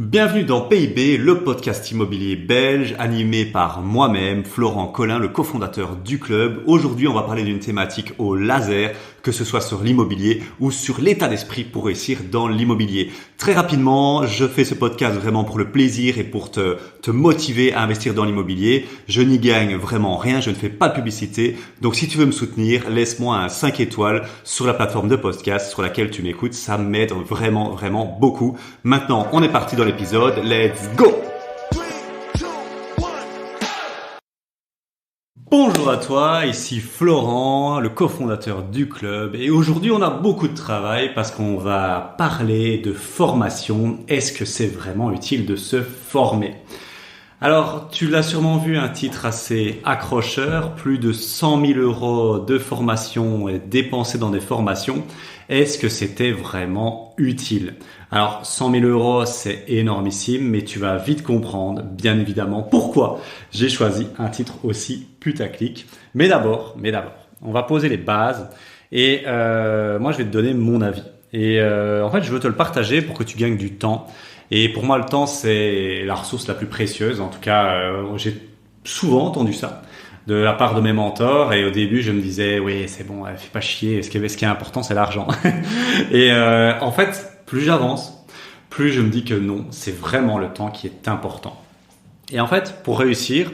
Bienvenue dans PIB, le podcast immobilier belge animé par moi-même, Florent Collin, le cofondateur du club. Aujourd'hui, on va parler d'une thématique au laser, que ce soit sur l'immobilier ou sur l'état d'esprit pour réussir dans l'immobilier. Très rapidement, je fais ce podcast vraiment pour le plaisir et pour te motiver à investir dans l'immobilier. Je n'y gagne vraiment rien, je ne fais pas de publicité. Donc si tu veux me soutenir, laisse-moi un 5 étoiles sur la plateforme de podcast sur laquelle tu m'écoutes. Ça m'aide vraiment beaucoup. Maintenant, on est parti dans l'épisode. Let's go! Bonjour à toi, ici Florent, le cofondateur du club. Et aujourd'hui, on a beaucoup de travail parce qu'on va parler de formation. Est-ce que c'est vraiment utile de se former? Alors, tu l'as sûrement vu, un titre assez accrocheur, plus de 100 000 euros de formation dépensés dans des formations. Est-ce que c'était vraiment utile? Alors, 100 000 euros, c'est énormissime, mais tu vas vite comprendre, bien évidemment, pourquoi j'ai choisi un titre aussi putaclic. Mais d'abord, on va poser les bases et moi, je vais te donner mon avis. Et en fait, je veux te le partager pour que tu gagnes du temps. Et pour moi, le temps, c'est la ressource la plus précieuse. En tout cas, j'ai souvent entendu ça de la part de mes mentors. Et au début, je me disais, oui, c'est bon, fais pas chier. Ce qui est important, c'est l'argent. Et en fait, plus j'avance, plus je me dis que non, c'est vraiment le temps qui est important. Et en fait, pour réussir,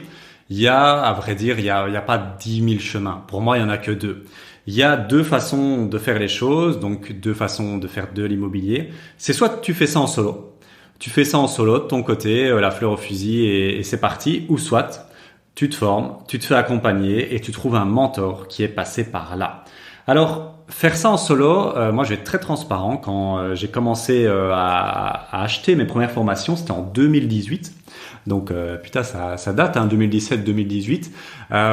à vrai dire, il y a pas 10 000 chemins. Pour moi, il y en a que deux. Il y a deux façons de faire les choses, donc deux façons de faire de l'immobilier. C'est soit tu fais ça en solo. Tu fais ça en solo de ton côté, la fleur au fusil et c'est parti. Ou soit tu te formes, tu te fais accompagner et tu trouves un mentor qui est passé par là. Alors, faire ça en solo, moi je vais être très transparent. Quand j'ai commencé à acheter mes premières formations, c'était en 2018. Donc putain, ça date, 2017-2018.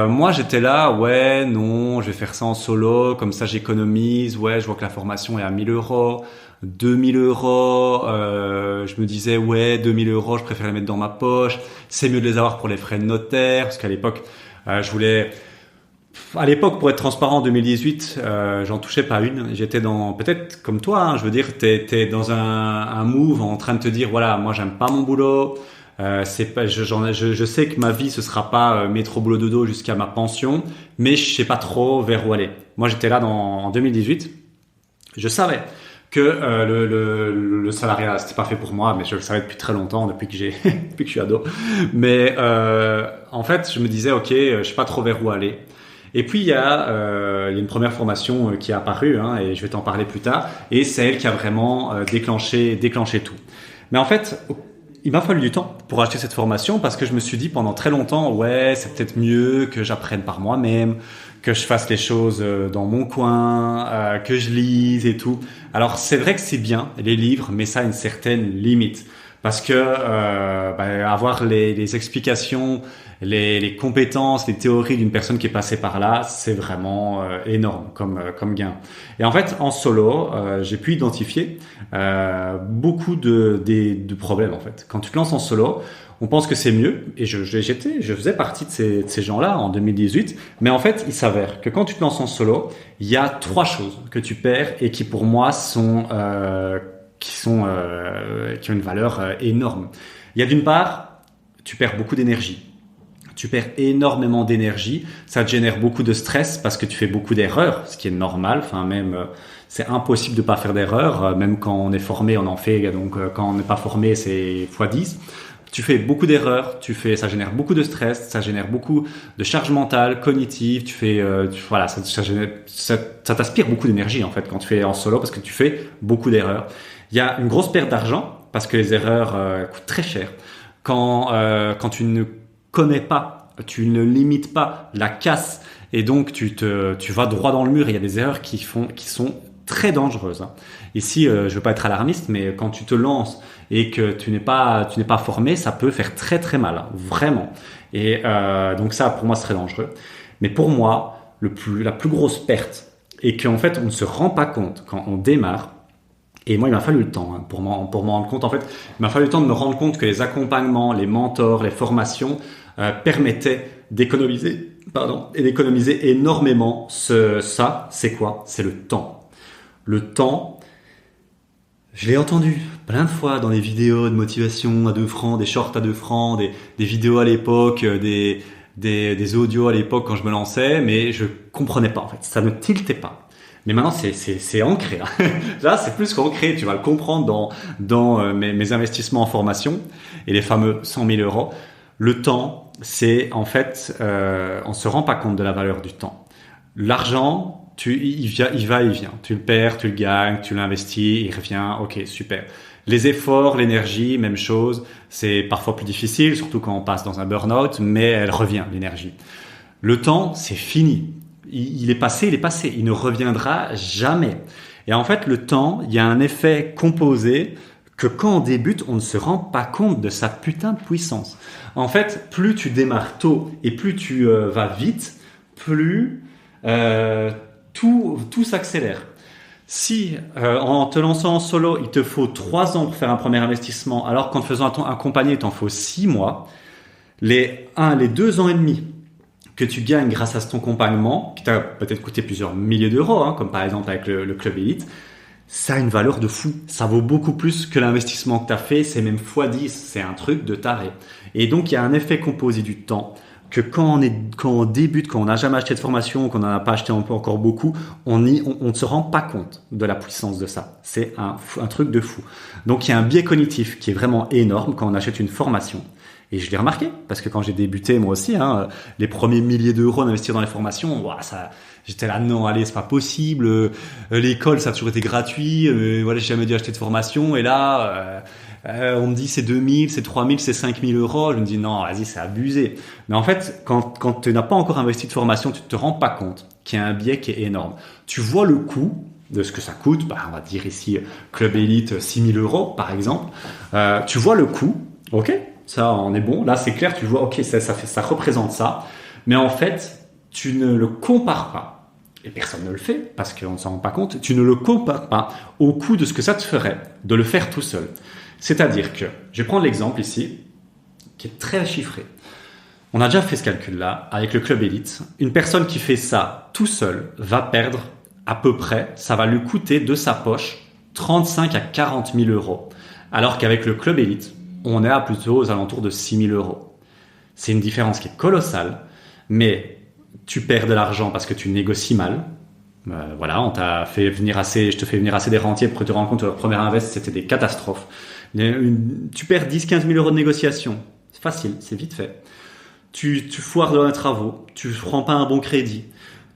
Moi j'étais là, ouais, non, je vais faire ça en solo, comme ça j'économise. Ouais, je vois que la formation est à 1 000 euros. 2 000 euros, je me disais ouais, 2 000 euros, je préfère les mettre dans ma poche. C'est mieux de les avoir pour les frais de notaire, parce qu'à l'époque, pour être transparent, en 2018, j'en touchais pas une. J'étais peut-être comme toi, je veux dire, t'es dans un move en train de te dire voilà, moi j'aime pas mon boulot. Je sais que ma vie ce sera pas métro boulot dodo jusqu'à ma pension, mais je sais pas trop vers où aller. Moi j'étais là en 2018, je savais que le salariat c'était pas fait pour moi, mais je le savais depuis très longtemps, depuis que je suis ado. Mais en fait, je me disais ok, je sais pas trop vers où aller. Et puis il y a une première formation qui est apparue, et je vais t'en parler plus tard. Et c'est elle qui a vraiment déclenché tout. Mais en fait, il m'a fallu du temps pour acheter cette formation parce que je me suis dit pendant très longtemps, ouais, c'est peut-être mieux que j'apprenne par moi-même, que je fasse les choses dans mon coin, que je lise et tout. Alors c'est vrai que c'est bien les livres, mais ça a une certaine limite parce que avoir les explications, les compétences, les théories d'une personne qui est passée par là, c'est vraiment énorme comme gain. Et en fait, en solo, j'ai pu identifier beaucoup de problèmes en fait. Quand tu te lances en solo, on pense que c'est mieux, et je faisais partie de ces gens-là en 2018, mais en fait, il s'avère que quand tu te lances en solo, il y a 3 choses que tu perds et qui pour moi qui ont une valeur énorme. Il y a d'une part, tu perds beaucoup d'énergie. Tu perds énormément d'énergie, ça te génère beaucoup de stress parce que tu fais beaucoup d'erreurs, ce qui est normal. Enfin même, c'est impossible de pas faire d'erreurs. Même quand on est formé, on en fait. Donc quand on n'est pas formé, c'est x10. Tu fais beaucoup d'erreurs, ça génère beaucoup de stress, ça génère beaucoup de charge mentale, cognitive. Ça t'aspire beaucoup d'énergie en fait quand tu fais en solo parce que tu fais beaucoup d'erreurs. Il y a une grosse perte d'argent parce que les erreurs coûtent très cher. Quand tu ne connais pas, tu ne limites pas la casse et donc tu vas droit dans le mur. Et il y a des erreurs qui sont très dangereuses. Ici, je veux pas être alarmiste, mais quand tu te lances et que tu n'es pas formé, ça peut faire très très mal, vraiment. Et donc ça, pour moi, c'est très dangereux. Mais pour moi, la plus grosse perte, et qu'en fait, on ne se rend pas compte quand on démarre. Et moi, il m'a fallu le temps pour m'en rendre compte. En fait, il m'a fallu le temps de me rendre compte que les accompagnements, les mentors, les formations permettaient d'économiser énormément. Ça, c'est quoi? C'est le temps. Le temps, Je l'ai entendu plein de fois dans les vidéos de motivation à 2 francs, des shorts à 2 francs, des vidéos à l'époque, des audios à l'époque quand je me lançais, mais je comprenais pas en fait. Ça ne tiltait pas. Mais maintenant, c'est ancré. Hein. Là, c'est plus qu'ancré. Tu vas le comprendre dans mes investissements en formation et les fameux 100 000 euros. Le temps, c'est en fait, on se rend pas compte de la valeur du temps. L'argent, il va, il vient. Tu le perds, tu le gagnes, tu l'investis, il revient. Ok, super. Les efforts, l'énergie, même chose. C'est parfois plus difficile, surtout quand on passe dans un burn-out, mais elle revient, l'énergie. Le temps, c'est fini. Il est passé, il est passé. Il ne reviendra jamais. Et en fait, le temps, il y a un effet composé que quand on débute, on ne se rend pas compte de sa putain de puissance. En fait, plus tu démarres tôt et plus tu vas vite, plus tout s'accélère. Si en te lançant en solo, il te faut 3 ans pour faire un premier investissement, alors qu'en te faisant accompagner, il t'en faut 6 mois, les 2 ans et demi que tu gagnes grâce à ton accompagnement, qui t'a peut-être coûté plusieurs milliers d'euros, hein, comme par exemple avec le Club Elite, ça a une valeur de fou. Ça vaut beaucoup plus que l'investissement que tu as fait, c'est même x10, c'est un truc de taré. Et donc, il y a un effet composé du temps que quand on débute, quand on n'a jamais acheté de formation, qu'on n'en a pas acheté encore beaucoup, on ne se rend pas compte de la puissance de ça. C'est un truc de fou. Donc, il y a un biais cognitif qui est vraiment énorme quand on achète une formation. Et je l'ai remarqué, parce que quand j'ai débuté, moi aussi, hein, les premiers milliers d'euros d'investir dans les formations, j'étais là, non, allez, c'est pas possible. L'école, ça a toujours été gratuit. Voilà, j'ai jamais dû acheter de formation. Et là, on me dit c'est 2000, c'est 3000, c'est 5000 euros. Je me dis non, vas-y, c'est abusé. Mais en fait, quand tu n'as pas encore investi de formation, tu te rends pas compte qu'il y a un biais qui est énorme. Tu vois le coût de ce que ça coûte. On va dire ici, Club Elite, 6000 euros, par exemple. Tu vois le coût. OK. Ça, on est bon. Là, c'est clair. Tu vois, OK, ça représente ça. Mais en fait, tu ne le compares pas. Et personne ne le fait parce qu'on ne s'en rend pas compte. Tu ne le compares pas au coût de ce que ça te ferait de le faire tout seul. C'est-à-dire que, je vais prendre l'exemple ici, qui est très chiffré. On a déjà fait ce calcul-là avec le Club Elite. Une personne qui fait ça tout seul va perdre à peu près, ça va lui coûter de sa poche 35 à 40 000 euros. Alors qu'avec le Club Elite, on est à plutôt aux alentours de 6 000 euros. C'est une différence qui est colossale, mais tu perds de l'argent parce que tu négocies mal. Voilà, on t'a fait venir je te fais venir assez des rentiers pour que tu te rends compte que leur premier invest, c'était des catastrophes. Tu perds 10-15 000 euros de négociation. C'est facile, c'est vite fait. Tu foires dans les travaux, tu ne prends pas un bon crédit.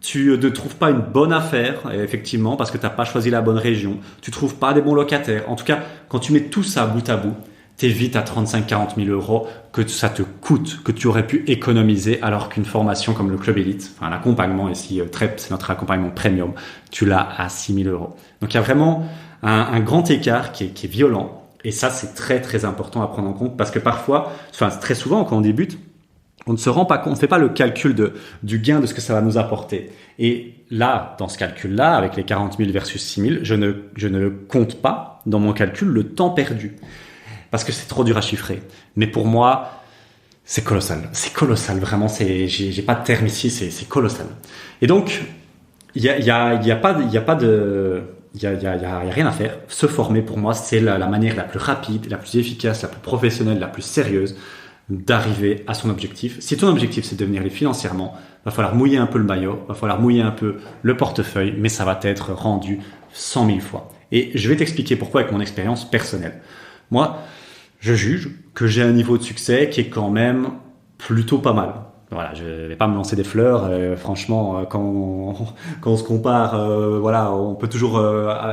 Tu ne trouves pas une bonne affaire, effectivement, parce que tu n'as pas choisi la bonne région. Tu ne trouves pas des bons locataires. En tout cas, quand tu mets tout ça bout à bout, t'es vite à 35-40 000 euros que ça te coûte, que tu aurais pu économiser, alors qu'une formation comme le Club Elite, enfin l'accompagnement ici, c'est notre accompagnement premium, tu l'as à 6 000 euros. Donc il y a vraiment un grand écart qui est violent. Et ça, c'est très très important à prendre en compte parce que parfois, enfin très souvent quand on débute, on ne se rend pas compte, on ne fait pas le calcul du gain de ce que ça va nous apporter. Et là, dans ce calcul-là, avec les 40 000 versus 6 000, je ne compte pas dans mon calcul le temps perdu. Parce que c'est trop dur à chiffrer. Mais pour moi, c'est colossal. C'est colossal, vraiment. J'ai pas de terme ici, c'est colossal. Et donc, il y a rien à faire. Se former, pour moi, c'est la manière la plus rapide, la plus efficace, la plus professionnelle, la plus sérieuse d'arriver à son objectif. Si ton objectif, c'est de devenir libre financièrement, va falloir mouiller un peu le maillot, va falloir mouiller un peu le portefeuille, mais ça va t'être rendu 100 000 fois. Et je vais t'expliquer pourquoi avec mon expérience personnelle. Moi, je juge que j'ai un niveau de succès qui est quand même plutôt pas mal. Voilà, je vais pas me lancer des fleurs. Franchement, quand on se compare, voilà, on peut toujours,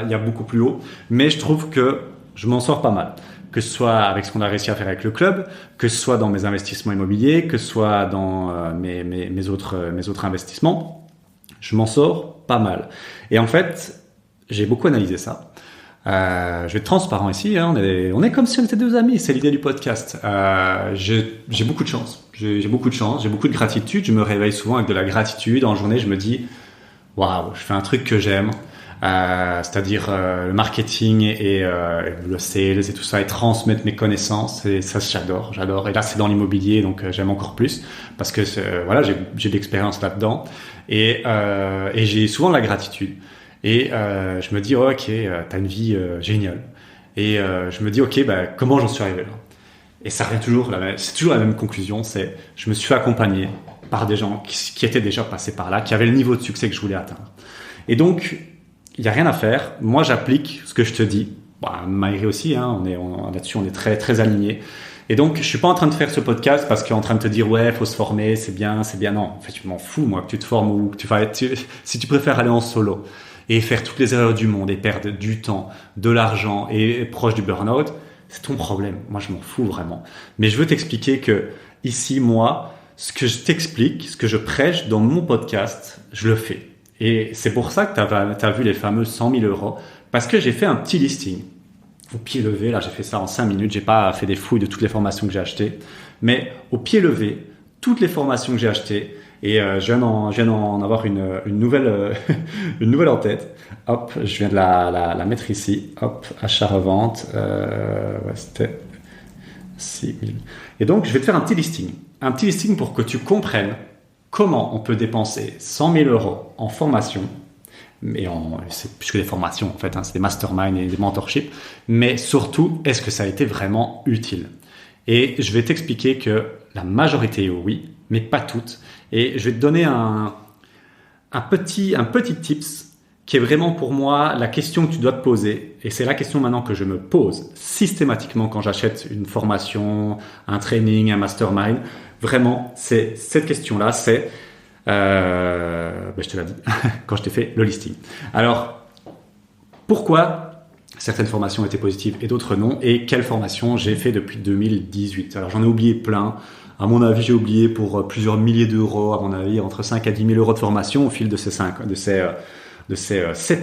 il y a beaucoup plus haut. Mais je trouve que je m'en sors pas mal. Que ce soit avec ce qu'on a réussi à faire avec le club, que ce soit dans mes investissements immobiliers, que ce soit dans mes autres investissements, je m'en sors pas mal. Et en fait, j'ai beaucoup analysé ça. Je vais être transparent ici, hein, on est comme si on était 2 amis, c'est l'idée du podcast. J'ai beaucoup de chance, j'ai beaucoup de gratitude, je me réveille souvent avec de la gratitude. En journée, je me dis, waouh, je fais un truc que j'aime, c'est-à-dire le marketing et le sales et tout ça, et transmettre mes connaissances, et ça j'adore. Et là, c'est dans l'immobilier, donc j'aime encore plus, parce que voilà, j'ai de l'expérience là-dedans, et j'ai souvent de la gratitude. Et je me dis, ok, t'as une vie géniale. Et je me dis, ok, comment j'en suis arrivé là? Et ça revient toujours, c'est toujours la même conclusion, c'est je me suis fait accompagner par des gens qui étaient déjà passés par là, qui avaient le niveau de succès que je voulais atteindre. Et donc, il n'y a rien à faire. Moi, j'applique ce que je te dis. Maïri aussi, hein, là-dessus, on est très, très alignés. Et donc, je suis pas en train de faire ce podcast parce qu'on est en train de te dire, ouais, faut se former, c'est bien. Non, en fait, je m'en fous, moi, que tu te formes ou que si tu préfères aller en solo et faire toutes les erreurs du monde et perdre du temps, de l'argent et être proche du burn-out, c'est ton problème. Moi, je m'en fous vraiment. Mais je veux t'expliquer que ici, moi, ce que je t'explique, ce que je prêche dans mon podcast, je le fais. Et c'est pour ça que tu as vu les fameux 100 000 euros, parce que j'ai fait un petit listing. Au pied levé, là, j'ai fait ça en 5 minutes. J'ai pas fait des fouilles de toutes les formations que j'ai achetées. Mais au pied levé, toutes les formations que j'ai achetées, et je viens d'en avoir une nouvelle, une nouvelle en tête. Hop, je viens de la mettre ici. Hop, achat-revente. C'était 6 000. Et donc, je vais te faire un petit listing. Un petit listing pour que tu comprennes comment on peut dépenser 100 000 euros en formation. Mais c'est plus que des formations, en fait. Hein, c'est des masterminds et des mentorships. Mais surtout, est-ce que ça a été vraiment utile? Et je vais t'expliquer que la majorité, oui, mais pas toutes. Et je vais te donner un petit tips qui est vraiment pour moi la question que tu dois te poser. Et c'est la question maintenant que je me pose systématiquement quand j'achète une formation, un training, un mastermind. Vraiment, c'est cette question-là, c'est... je te l'ai dit quand je t'ai fait le listing. Alors, pourquoi certaines formations étaient positives et d'autres non, et quelles formations j'ai fait depuis 2018? Alors, j'en ai oublié plein. À mon avis, j'ai oublié pour plusieurs milliers d'euros, à mon avis, entre 5 à 10 000 euros de formation au fil de ces 7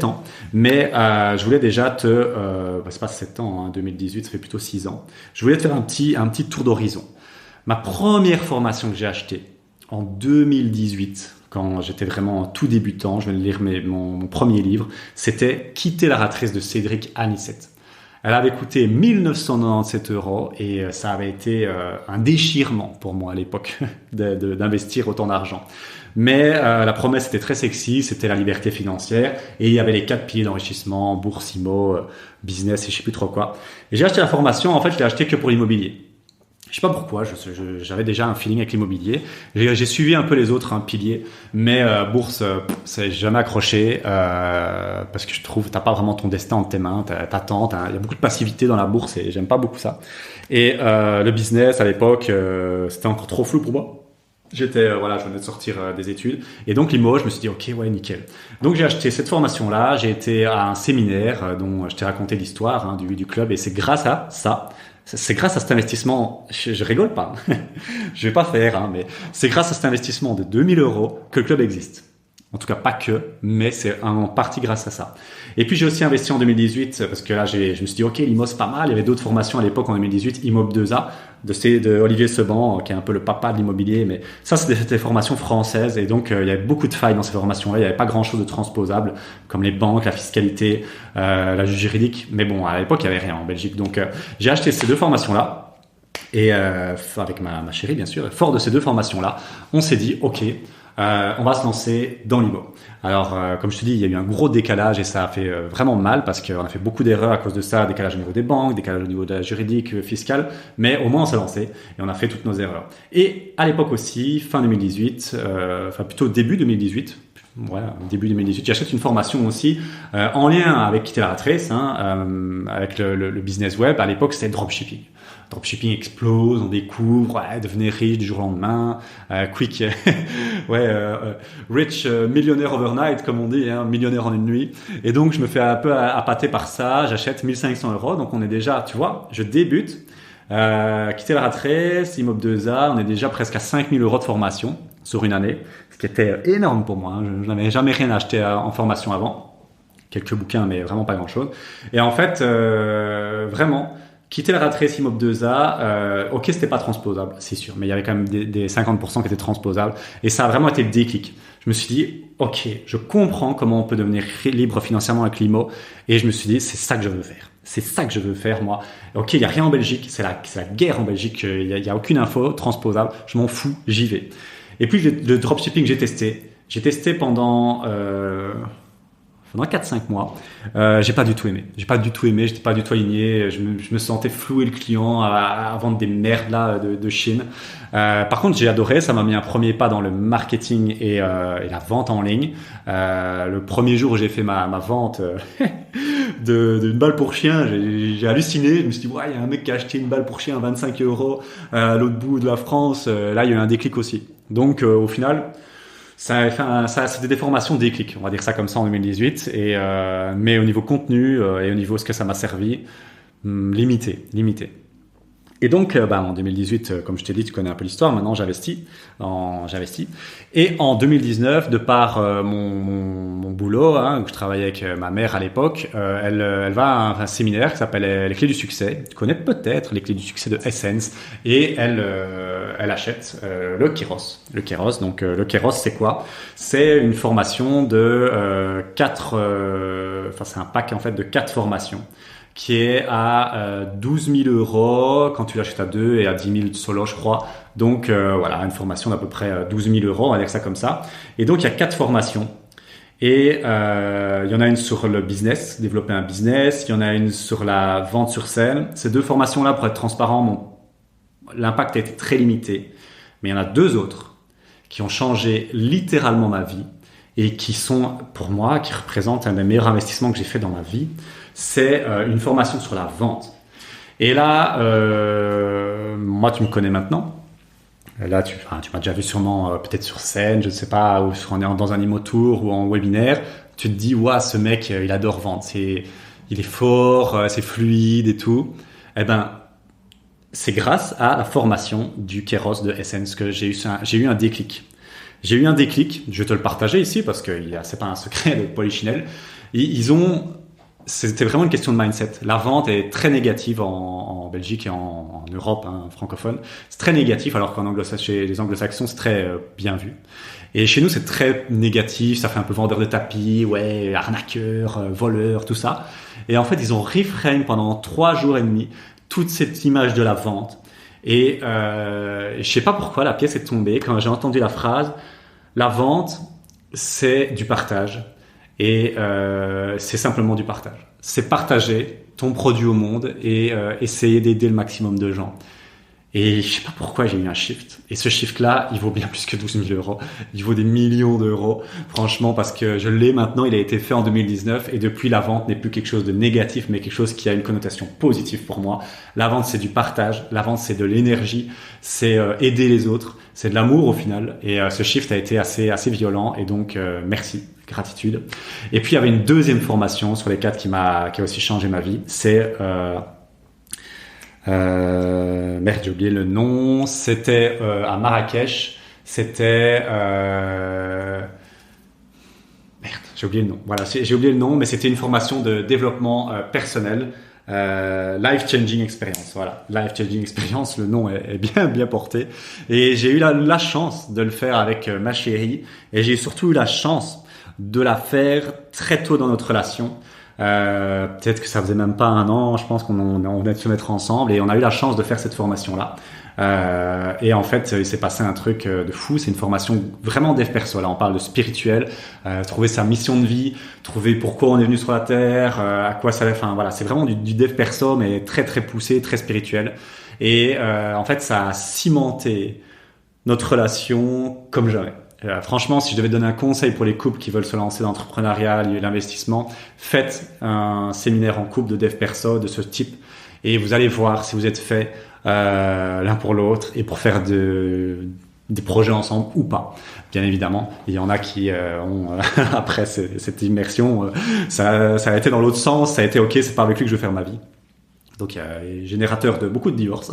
ans. Mais je voulais déjà c'est pas 7 ans, hein, 2018, ça fait plutôt 6 ans. Je voulais te faire un petit tour d'horizon. Ma première formation que j'ai achetée en 2018, quand j'étais vraiment tout débutant, je viens de lire mon premier livre, c'était « Quitter la rat race » de Cédric Anissette. Elle avait coûté 1 997 euros et ça avait été un déchirement pour moi à l'époque d'investir autant d'argent. Mais la promesse était très sexy, c'était la liberté financière et il y avait les 4 piliers d'enrichissement, bourse, immo, business et je sais plus trop quoi. Et j'ai acheté la formation, en fait je l'ai acheté que pour l'immobilier. Je sais pas pourquoi, j'avais déjà un feeling avec l'immobilier. J'ai suivi un peu les autres piliers, mais bourse, c'est jamais accroché parce que je trouve t'as pas vraiment ton destin entre tes mains, t'attends, il y a beaucoup de passivité dans la bourse et j'aime pas beaucoup ça. Et le business à l'époque, c'était encore trop flou pour moi. Je venais de sortir des études et donc l'IMO, je me suis dit ok ouais nickel. Donc j'ai acheté cette formation là, j'ai été à un séminaire dont je t'ai raconté l'histoire du club et c'est grâce à ça. C'est grâce à cet investissement, je rigole pas, je vais pas faire, mais c'est grâce à cet investissement de 2 000 euros que le club existe. En tout cas, pas que, mais c'est en partie grâce à ça. Et puis, j'ai aussi investi en 2018 parce que là, je me suis dit, OK, l'IMO, c'est pas mal. Il y avait d'autres formations à l'époque en 2018, IMOB 2A, de Olivier Seban, qui est un peu le papa de l'immobilier. Mais ça, c'était des formations françaises. Et donc, il y avait beaucoup de failles dans ces formations-là. Il n'y avait pas grand-chose de transposable, comme les banques, la fiscalité, la juridique. Mais bon, à l'époque, il n'y avait rien en Belgique. Donc, j'ai acheté ces 2 formations-là. Et avec ma chérie, bien sûr. Et fort de ces 2 formations-là, on s'est dit, OK, on va se lancer dans l'IMO. Alors, comme je te dis, il y a eu un gros décalage et ça a fait vraiment mal parce qu'on a fait beaucoup d'erreurs à cause de ça, décalage au niveau des banques, décalage au niveau de la juridique, fiscale, mais au moins on s'est lancé et on a fait toutes nos erreurs. Et à l'époque aussi, fin 2018, plutôt début 2018, début 2018, j'achète une formation aussi en lien avec Quitter la rat race, avec le business web. À l'époque, c'était dropshipping. Dropshipping explose, on découvre, devenir riche du jour au lendemain, quick, rich, millionnaire overnight, comme on dit, millionnaire en une nuit. Et donc, je me fais un peu appâter par ça, j'achète 1 500 euros, donc on est déjà, tu vois, je débute, quitter la rat race, IMOB 2A, on est déjà presque à 5 000 euros de formation sur une année, ce qui était énorme pour moi, je n'avais jamais rien acheté en formation avant, quelques bouquins, mais vraiment pas grand-chose. Et en fait, vraiment, quitter la rat race IMOB 2A, ok, c'était pas transposable, c'est sûr, mais il y avait quand même des 50% qui étaient transposables. Et ça a vraiment été le déclic. Je me suis dit, ok, je comprends comment on peut devenir libre financièrement avec l'IMO. Et je me suis dit, c'est ça que je veux faire. C'est ça que je veux faire, moi. Ok, il y a rien en Belgique, c'est la guerre en Belgique, il y a aucune info transposable. Je m'en fous, j'y vais. Et puis le dropshipping, j'ai testé. J'ai testé pendant pendant 4-5 mois. J'ai pas du tout aimé. J'étais pas du tout aligné. Je me sentais flouer le client à vendre des merdes là de Chine. Par contre, j'ai adoré. Ça m'a mis un premier pas dans le marketing et la vente en ligne. Le premier jour où j'ai fait ma vente d'une balle pour chien, j'ai halluciné. Je me suis dit, ouais, il y a un mec qui a acheté une balle pour chien à 25 € à l'autre bout de la France. Là, il y a eu un déclic aussi. Donc, au final, c'était des formations déclic, on va dire ça comme ça en 2018. Mais au niveau contenu et au niveau ce que ça m'a servi, limité. Et donc, en 2018, comme je t'ai dit, tu connais un peu l'histoire. Maintenant, j'investis. Et en 2019, de par mon boulot, où je travaillais avec ma mère à l'époque, elle va à un séminaire qui s'appelle Les Clés du Succès. Tu connais peut-être Les Clés du Succès de Essence. Et elle achète le Kairos. Le Kairos. Donc, le Kairos, c'est quoi? C'est une formation de c'est un pack en fait de 4 formations, qui est à 12 000 € quand tu l'achètes à 2 et à 10 000 solo, je crois. Donc une formation d'à peu près 12 000 €, on va dire ça comme ça. Et donc il y a 4 formations. Et il y en a une sur le business, développer un business. Il y en a une sur la vente sur scène. Ces 2 formations-là, pour être transparent, l'impact a été très limité. Mais il y en a 2 autres qui ont changé littéralement ma vie et qui sont, pour moi, qui représentent un des meilleurs investissements que j'ai fait dans ma vie. C'est une formation sur la vente. Et là, moi, tu me connais maintenant. Là, tu m'as déjà vu sûrement peut-être sur scène, je ne sais pas, ou dans un IMO-tour ou en webinaire. Tu te dis, ouais, ce mec, il adore vendre. Il est fort, c'est fluide et tout. Eh ben, c'est grâce à la formation du Kairos de Essence que j'ai eu un déclic. J'ai eu un déclic, je vais te le partager ici parce que c'est pas un secret de Polichinelle. C'était vraiment une question de mindset. La vente est très négative en Belgique et en Europe francophone. C'est très négatif, alors chez les anglo-saxons, c'est très bien vu. Et chez nous, c'est très négatif. Ça fait un peu vendeur de tapis, ouais, arnaqueur, voleur, tout ça. Et en fait, ils ont reframe pendant 3 jours et demi toute cette image de la vente. Et je sais pas pourquoi la pièce est tombée quand j'ai entendu la phrase « La vente, c'est du partage ». Et c'est simplement du partage. C'est partager ton produit au monde et essayer d'aider le maximum de gens. Et je sais pas pourquoi j'ai eu un shift. Et ce shift-là, il vaut bien plus que 12 000 €. Il vaut des millions d'euros, franchement, parce que je l'ai maintenant. Il a été fait en 2019 et depuis, la vente n'est plus quelque chose de négatif, mais quelque chose qui a une connotation positive pour moi. La vente, c'est du partage. La vente, c'est de l'énergie. C'est aider les autres. C'est de l'amour au final. Et ce shift a été assez violent. Et donc, merci. Gratitude. Et puis il y avait une deuxième formation sur les 4 qui a aussi changé ma vie. C'est merde, j'ai oublié le nom. C'était à Marrakech. C'était merde, j'ai oublié le nom. Voilà, j'ai oublié le nom, mais c'était une formation de développement personnel. Life Changing Experience, voilà, Life Changing Experience, le nom est bien porté. Et j'ai eu la chance de le faire avec ma chérie, et j'ai surtout eu la chance de la faire très tôt dans notre relation. Peut-être que ça faisait même pas 1 an, je pense qu'on venait de se mettre ensemble et on a eu la chance de faire cette formation-là. Et en fait, il s'est passé un truc de fou. C'est une formation vraiment dev perso. Là, on parle de spirituel, trouver sa mission de vie, trouver pourquoi on est venu sur la terre, à quoi ça va. Enfin voilà, c'est vraiment du dev perso, mais très très poussé, très spirituel. Et en fait, ça a cimenté notre relation comme jamais. Franchement, si je devais donner un conseil pour les couples qui veulent se lancer dans l'entrepreneuriat, l'investissement, faites un séminaire en couple de dev perso de ce type et vous allez voir si vous êtes fait l'un pour l'autre et pour faire des projets ensemble ou pas. Bien évidemment, il y en a qui ont après cette immersion, ça a été dans l'autre sens, ça a été ok, c'est pas avec lui que je vais faire ma vie. Donc il y a générateur de beaucoup de divorces,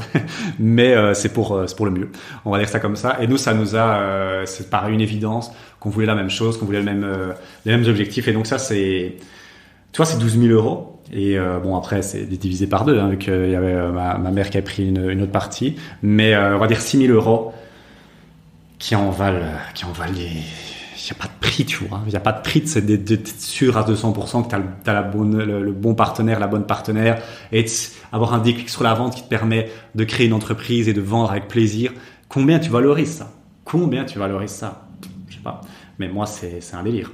mais c'est pour le mieux. On va dire ça comme ça. Et nous, ça nous a, c'est pareil, une évidence qu'on voulait la même chose, qu'on voulait les mêmes objectifs. Et donc ça, c'est 12 000 €. Et bon, après, c'est divisé par 2, vu qu'il y avait ma mère qui a pris une autre partie. Mais on va dire 6 000 € qui en valent les... Il n'y a pas de prix, tu vois. Il n'y a pas de prix d'être sûr à 200% que tu as le bon partenaire, la bonne partenaire, et avoir un déclic sur la vente qui te permet de créer une entreprise et de vendre avec plaisir. Combien tu valorises ça? Je sais pas. Mais moi, c'est un délire.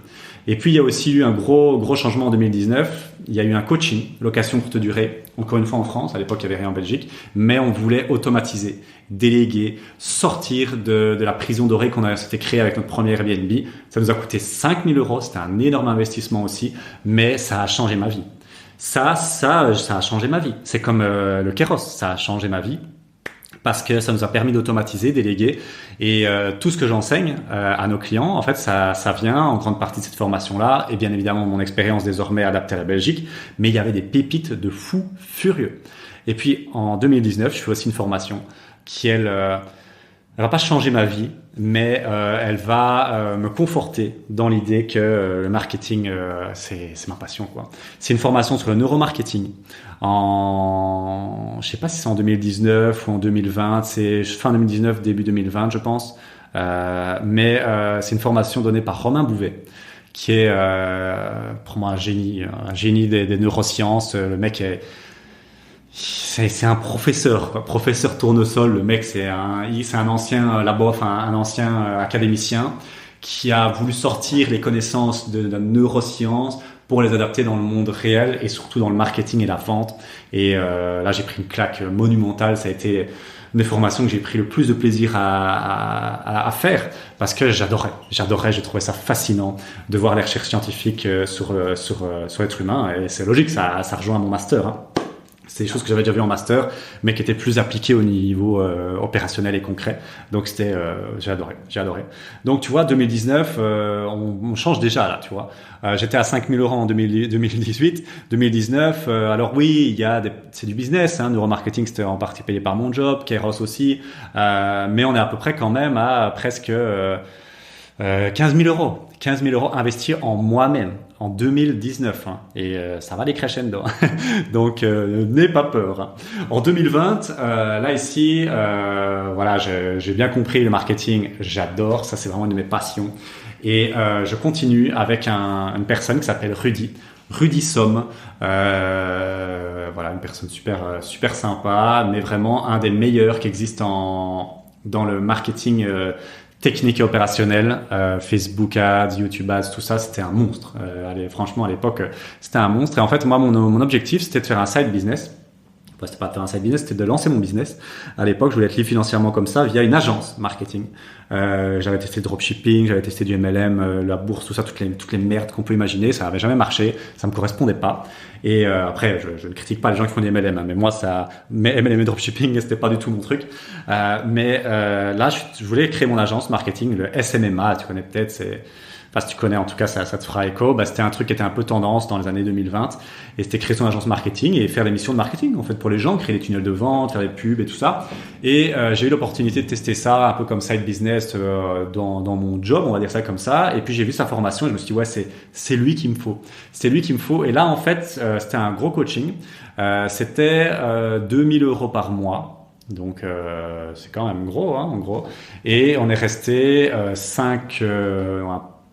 Et puis, il y a aussi eu un gros changement en 2019. Il y a eu un coaching, location courte durée, encore une fois en France. À l'époque, il n'y avait rien en Belgique. Mais on voulait automatiser, déléguer, sortir de la prison dorée s'était créée avec notre premier Airbnb. Ça nous a coûté 5 000 euros. C'était un énorme investissement aussi. Mais ça a changé ma vie. Ça a changé ma vie. C'est comme le Kéros. Ça a changé ma vie. Parce que ça nous a permis d'automatiser, déléguer, et tout ce que j'enseigne à nos clients, en fait, ça vient en grande partie de cette formation-là, et bien évidemment mon expérience désormais adaptée à la Belgique, mais il y avait des pépites de fous furieux. Et puis en 2019, je fais aussi une formation qui elle va pas changer ma vie, mais elle va me conforter dans l'idée que le marketing, c'est ma passion, quoi. C'est une formation sur le neuromarketing. Je sais pas si c'est en 2019 ou en 2020, c'est fin 2019, début 2020, je pense. Mais c'est une formation donnée par Romain Bouvet, qui est pour moi un génie des neurosciences. Le mec c'est un professeur, quoi. Professeur tournesol. Le mec, c'est un ancien un ancien académicien qui a voulu sortir les connaissances de la neuroscience pour les adapter dans le monde réel et surtout dans le marketing et la vente. Et là, j'ai pris une claque monumentale. Ça a été une des formations que j'ai pris le plus de plaisir à faire parce que j'adorais. Je trouvais ça fascinant de voir les recherches scientifiques sur l'être humain. Et c'est logique, ça rejoint mon master, hein. C'est des choses que j'avais déjà vues en master, mais qui étaient plus appliquées au niveau opérationnel et concret. Donc j'ai adoré. Donc tu vois, 2019, on change déjà là, tu vois. J'étais à 5 000 euros en 2018, 2019. Alors oui, c'est du business, hein. Neuromarketing, c'était en partie payé par mon job, Kairos aussi, mais on est à peu près quand même à presque 15 000 euros. 15 000 euros investis en moi-même en 2019, hein, et ça va aller crescendo. Donc n'aie pas peur, hein. En 2020, là ici, voilà, j'ai bien compris le marketing, j'adore, ça c'est vraiment une de mes passions, et je continue avec une personne qui s'appelle Rudy Somme, voilà, une personne super sympa, mais vraiment un des meilleurs qui existent dans le marketing technique et opérationnel, Facebook Ads, YouTube Ads, tout ça, c'était un monstre. Franchement, à l'époque, c'était un monstre. Et en fait, moi, mon objectif, c'était de faire un side business. Enfin, c'était pas de faire un side business, c'était de lancer mon business. À l'époque, je voulais être libre financièrement comme ça via une agence marketing. J'avais testé le dropshipping, j'avais testé du MLM, la bourse, tout ça, toutes les merdes qu'on peut imaginer. Ça avait jamais marché, ça me correspondait pas. Et après, je ne critique pas les gens qui font des MLM, hein, mais moi, MLM et dropshipping, c'était pas du tout mon truc. Mais là, je voulais créer mon agence marketing, le SMMA, tu connais peut-être, si tu connais, en tout cas, ça te fera écho. C'était un truc qui était un peu tendance dans les années 2020. Et c'était créer son agence marketing et faire des missions de marketing, en fait, pour les gens, créer des tunnels de vente, faire des pubs et tout ça. Et j'ai eu l'opportunité de tester ça un peu comme side business dans mon job, on va dire ça comme ça. Et puis, j'ai vu sa formation et je me suis dit, ouais, c'est lui qu'il me faut. C'est lui qu'il me faut. Et là, en fait, c'était un gros coaching. C'était 2 000 euros par mois. Donc, c'est quand même gros, hein, en gros. Et on est resté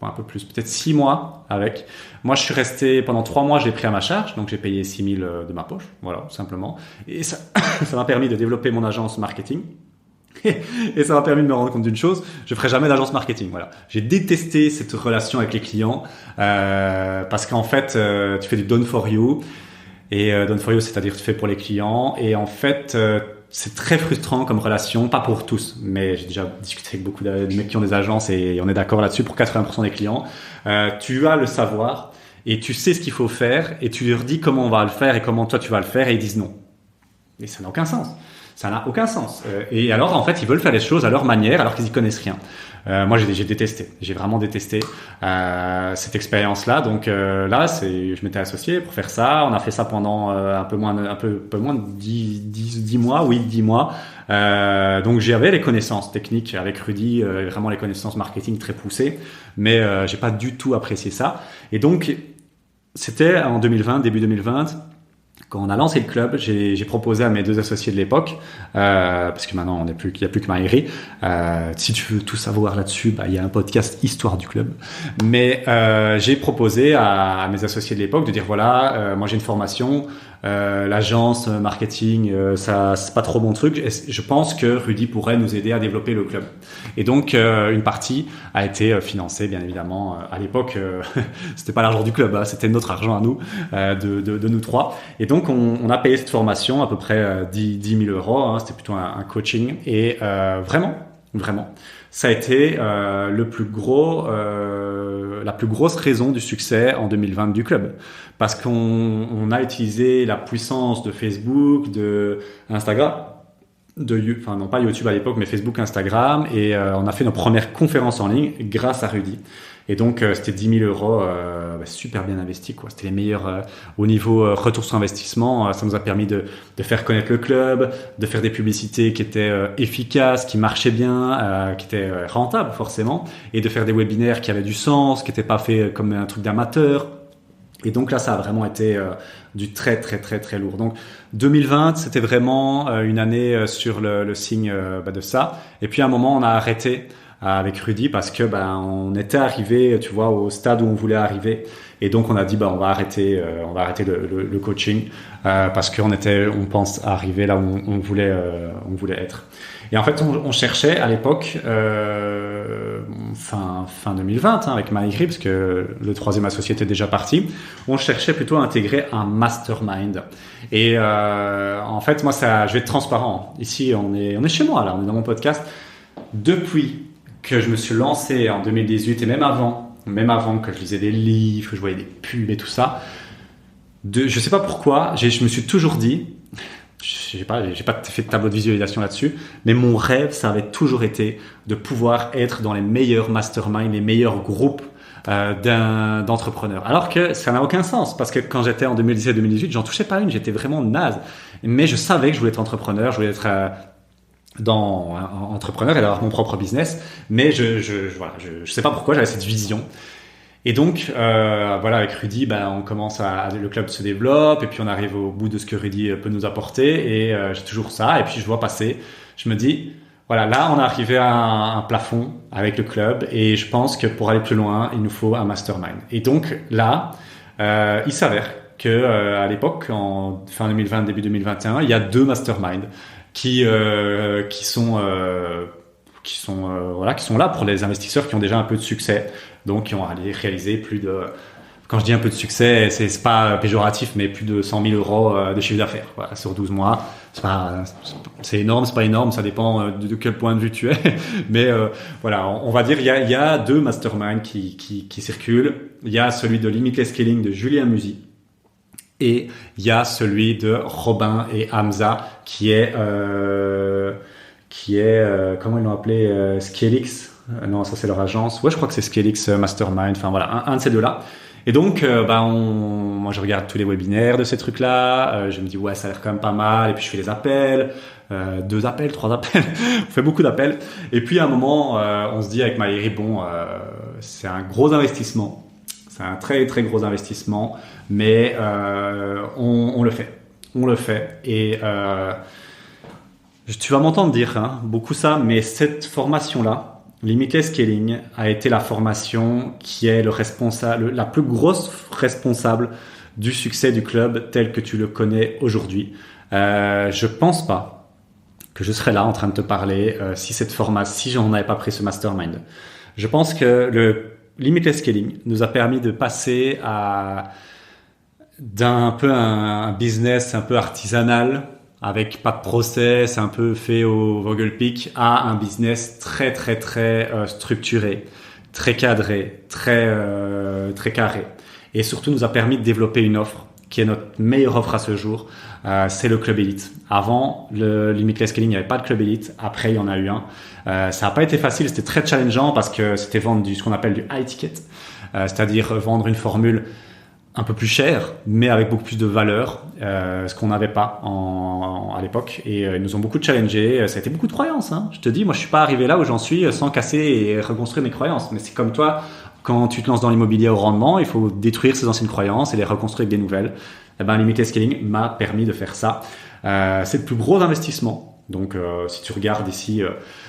un peu plus, peut-être 6 mois avec. Moi, je suis resté pendant 3 mois, je l'ai pris à ma charge, donc j'ai payé 6 000 de ma poche, voilà, tout simplement. Et ça m'a permis de développer mon agence marketing. Et ça m'a permis de me rendre compte d'une chose, je ferai jamais d'agence marketing, voilà. J'ai détesté cette relation avec les clients, parce qu'en fait, tu fais du done for you. Et done for you, c'est-à-dire tu fais pour les clients. Et en fait, c'est très frustrant comme relation, pas pour tous, mais j'ai déjà discuté avec beaucoup de mecs qui ont des agences et on est d'accord là-dessus pour 80% des clients. Tu as le savoir et tu sais ce qu'il faut faire et tu leur dis comment on va le faire et comment toi tu vas le faire et ils disent non. Et ça n'a aucun sens. Ça n'a aucun sens. Et alors, en fait, ils veulent faire les choses à leur manière alors qu'ils y connaissent rien. Moi, j'ai détesté. J'ai vraiment détesté cette expérience-là. Donc là, je m'étais associé pour faire ça. On a fait ça pendant un peu moins de 10 mois. Oui, 10 mois. Donc j'avais les connaissances techniques avec Rudy, vraiment les connaissances marketing très poussées, mais j'ai pas du tout apprécié ça. Et donc c'était en 2020, début 2020. Quand on a lancé le club, j'ai proposé à mes 2 associés de l'époque, parce que maintenant il n'y a plus que Maïri. Si tu veux tout savoir là-dessus, il y a un podcast Histoire du club. Mais j'ai proposé à mes associés de l'époque de dire voilà, moi j'ai une formation, l'agence marketing, ça c'est pas trop mon truc. Et je pense que Rudy pourrait nous aider à développer le club. Et donc une partie a été financée bien évidemment. À l'époque, c'était pas l'argent du club, hein, c'était notre argent à nous, de nous trois. Et donc on a payé cette formation à peu près 10 000 euros. Hein, c'était plutôt un coaching et vraiment. Ça a été la plus grosse raison du succès en 2020 du club. Parce qu'on a utilisé la puissance de Facebook, de Instagram, enfin non pas YouTube à l'époque, mais Facebook, Instagram, et on a fait nos premières conférences en ligne grâce à Rudy. Et donc c'était 10 000 euros super bien investis, quoi. C'était les meilleurs au niveau retour sur investissement. Ça nous a permis de faire connaître le club, de faire des publicités qui étaient efficaces, qui marchaient bien, qui étaient rentables forcément, et de faire des webinaires qui avaient du sens, qui n'étaient pas faits comme un truc d'amateur. Et donc là, ça a vraiment été du très lourd. Donc 2020, c'était vraiment une année sur le signe de ça. Et puis à un moment, on a arrêté avec Rudy parce que on était arrivé, tu vois, au stade où on voulait arriver. Et donc on a dit on va arrêter le coaching parce qu'on pense arriver là où on voulait être. Et en fait, on cherchait à l'époque fin 2020 avec Maïri, parce que le troisième associé était déjà parti. On cherchait plutôt à intégrer un mastermind. Et en fait, moi, je vais être transparent. Ici, on est chez moi là, on est dans mon podcast. Depuis que je me suis lancé en 2018 et même avant que je lisais des livres, que je voyais des pubs et tout ça, je sais pas pourquoi, je me suis toujours dit, j'ai pas fait de tableau de visualisation là-dessus, mais mon rêve, ça avait toujours été de pouvoir être dans les meilleurs masterminds, les meilleurs groupes d'entrepreneurs. Alors que ça n'a aucun sens, parce que quand j'étais en 2017-2018, j'en touchais pas une, j'étais vraiment naze. Mais je savais que je voulais être entrepreneur, je voulais être entrepreneur et d'avoir mon propre business, mais je sais pas pourquoi j'avais cette vision. Et donc avec Rudy, on commence le club se développe et puis on arrive au bout de ce que Rudy peut nous apporter et j'ai toujours ça. Et puis je vois passer, je me dis voilà, là on est arrivé à un plafond avec le club et je pense que pour aller plus loin, il nous faut un mastermind. Et donc là, il s'avère que à l'époque, en fin 2020, début 2021, il y a 2 masterminds qui sont là pour les investisseurs qui ont déjà un peu de succès, donc qui ont réalisé plus de, quand je dis un peu de succès, c'est pas péjoratif, mais plus de 100 000 euros de chiffre d'affaires, voilà, sur 12 mois. C'est énorme, c'est pas énorme, ça dépend de quel point de vue tu es, mais voilà, on va dire il y a 2 masterminds qui circulent. Il y a celui de Limitless Scaling de Julien Musi. Et il y a celui de Robin et Hamza qui est comment ils l'ont appelé, Scalix. Non, ça c'est leur agence. Ouais, je crois que c'est Scalix Mastermind. Enfin voilà, un de ces deux-là. Et donc, moi je regarde tous les webinaires de ces trucs-là. Je me dis ouais, ça a l'air quand même pas mal. Et puis je fais les appels, 2 appels, 3 appels. On fait beaucoup d'appels. Et puis à un moment, on se dit avec Maïri, c'est un gros investissement. C'est un très très gros investissement, mais on le fait. On le fait. Et tu vas m'entendre dire beaucoup ça, mais cette formation-là, Limitless Scaling, a été la formation qui est la plus grosse responsable du succès du club tel que tu le connais aujourd'hui. Je pense pas que je serais là en train de te parler si j'en avais pas pris ce mastermind. Je pense que le Limitless Scaling nous a permis de passer d'un business un peu artisanal, avec pas de process, un peu fait au Vogelpick, à un business très très très structuré, très cadré, très carré. Et surtout nous a permis de développer une offre qui est notre meilleure offre à ce jour, c'est le Club Elite. Avant le Limitless Scaling, il n'y avait pas de Club Elite. Après, il y en a eu un. Ça n'a pas été facile, c'était très challengeant parce que c'était vendre ce qu'on appelle du high ticket, c'est-à-dire vendre une formule un peu plus chère, mais avec beaucoup plus de valeur, ce qu'on n'avait pas à l'époque. Et ils nous ont beaucoup challengé. Ça a été beaucoup de croyances. Je te dis, moi, je suis pas arrivé là où j'en suis sans casser et reconstruire mes croyances. Mais c'est comme toi, quand tu te lances dans l'immobilier au rendement, il faut détruire ses anciennes croyances et les reconstruire avec des nouvelles. Limitless Scaling m'a permis de faire ça. C'est le plus gros investissement. Donc, si tu regardes ici,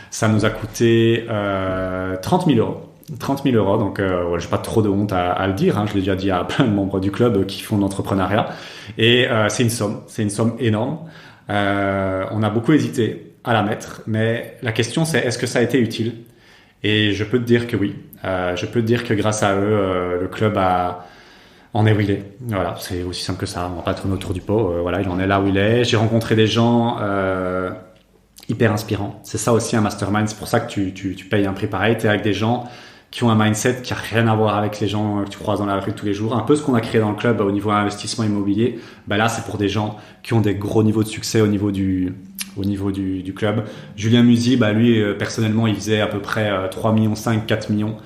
ça nous a coûté 30 000 euros. 30 000 euros. Donc, j'ai pas trop de honte à le dire. Hein. Je l'ai déjà dit à plein de membres du club qui font de l'entrepreneuriat. Et c'est une somme énorme. On a beaucoup hésité à la mettre, mais la question c'est est-ce que ça a été utile? Et je peux te dire que oui. Je peux te dire que grâce à eux, le club en est où il est. Voilà, c'est aussi simple que ça. On va pas tourner autour du pot. Voilà, il en est là où il est. J'ai rencontré des gens hyper inspirants. C'est ça aussi un mastermind. C'est pour ça que tu payes un prix pareil. T'es avec des gens qui ont un mindset qui a rien à voir avec les gens que tu croises dans la rue tous les jours. Un peu ce qu'on a créé dans le club au niveau investissement immobilier. Là, c'est pour des gens qui ont des gros niveaux de succès au niveau du club. Julien Musi, lui, personnellement, il faisait à peu près 3 millions 5, 4 millions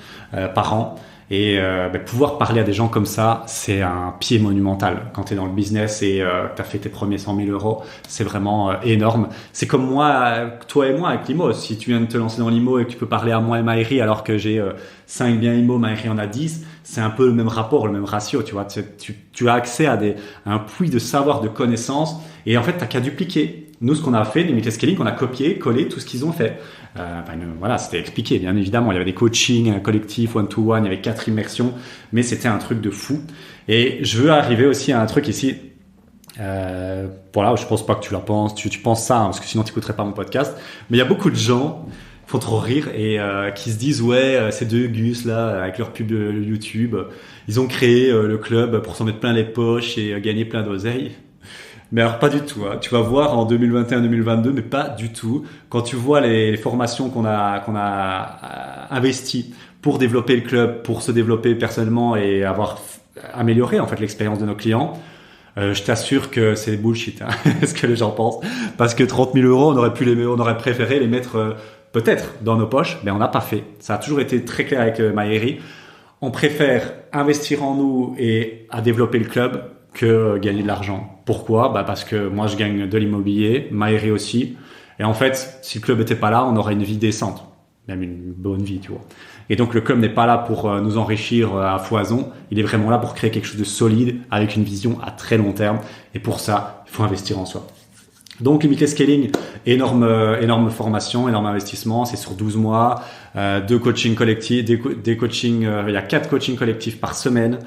par an. Et pouvoir parler à des gens comme ça, c'est un pied monumental. Quand tu es dans le business et tu as fait tes premiers 100 000 euros, c'est vraiment énorme. C'est comme moi, toi et moi avec l'IMO. Si tu viens de te lancer dans l'IMO et que tu peux parler à moi et Maëri alors que j'ai 5 biens IMO, Maëri en a 10, c'est un peu le même rapport, le même ratio. Tu vois, tu as accès à un puits de savoir, de connaissances. Et en fait, tu n'as qu'à dupliquer. Nous, ce qu'on a fait, Limitless Scaling, on a copié, collé tout ce qu'ils ont fait. Voilà, c'était expliqué, bien évidemment. Il y avait des coachings collectifs, one-to-one, il y avait 4 immersions, mais c'était un truc de fou. Et je veux arriver aussi à un truc ici. Voilà, je pense pas que tu la penses, tu penses ça, parce que sinon tu n'écouterais pas mon podcast. Mais il y a beaucoup de gens qui font trop rire et qui se disent ces deux Gus là, avec leur pub YouTube, ils ont créé le club pour s'en mettre plein les poches et gagner plein d'oseille. Mais alors pas du tout, hein. Tu vas voir en 2021-2022, mais pas du tout. Quand tu vois les formations qu'on a investies pour développer le club, pour se développer personnellement et avoir amélioré en fait l'expérience de nos clients, je t'assure que c'est bullshit, hein, ce que les gens pensent. Parce que 30 000 euros, on aurait préféré les mettre peut-être dans nos poches, mais on n'a pas fait. Ça a toujours été très clair avec Maëri. On préfère investir en nous et à développer le club que gagner de l'argent. Pourquoi? Parce que moi, je gagne de l'immobilier, Maëri aussi. Et en fait, si le club n'était pas là, on aurait une vie décente. Même une bonne vie, tu vois. Et donc, le club n'est pas là pour nous enrichir à foison. Il est vraiment là pour créer quelque chose de solide avec une vision à très long terme. Et pour ça, il faut investir en soi. Donc, Limitless Scaling, énorme formation, énorme investissement. C'est sur 12 mois, 2 coachings collectifs, des coachings, il y a 4 coachings collectifs par semaine,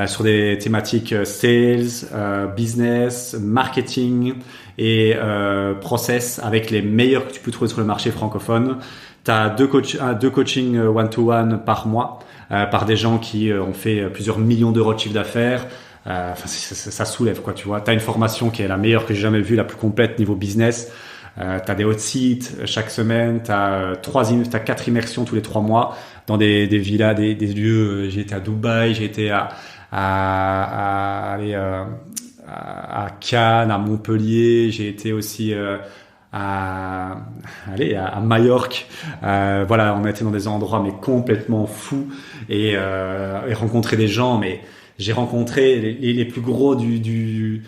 sur des thématiques sales, business, marketing et process avec les meilleurs que tu peux trouver sur le marché francophone. T'as deux coachings one-to-one par mois, par des gens qui ont fait plusieurs millions d'euros de chiffre d'affaires. Ça soulève, quoi, tu vois. T'as une formation qui est la meilleure que j'ai jamais vue, la plus complète niveau business. T'as des hot seats chaque semaine. T'as 4 immersions tous les 3 mois dans des villas, des lieux. J'ai été à Dubaï, j'ai été à Cannes, à Montpellier. J'ai été aussi à Majorque. Voilà, on a été dans des endroits mais complètement fous et rencontré des gens, mais j'ai rencontré les plus gros du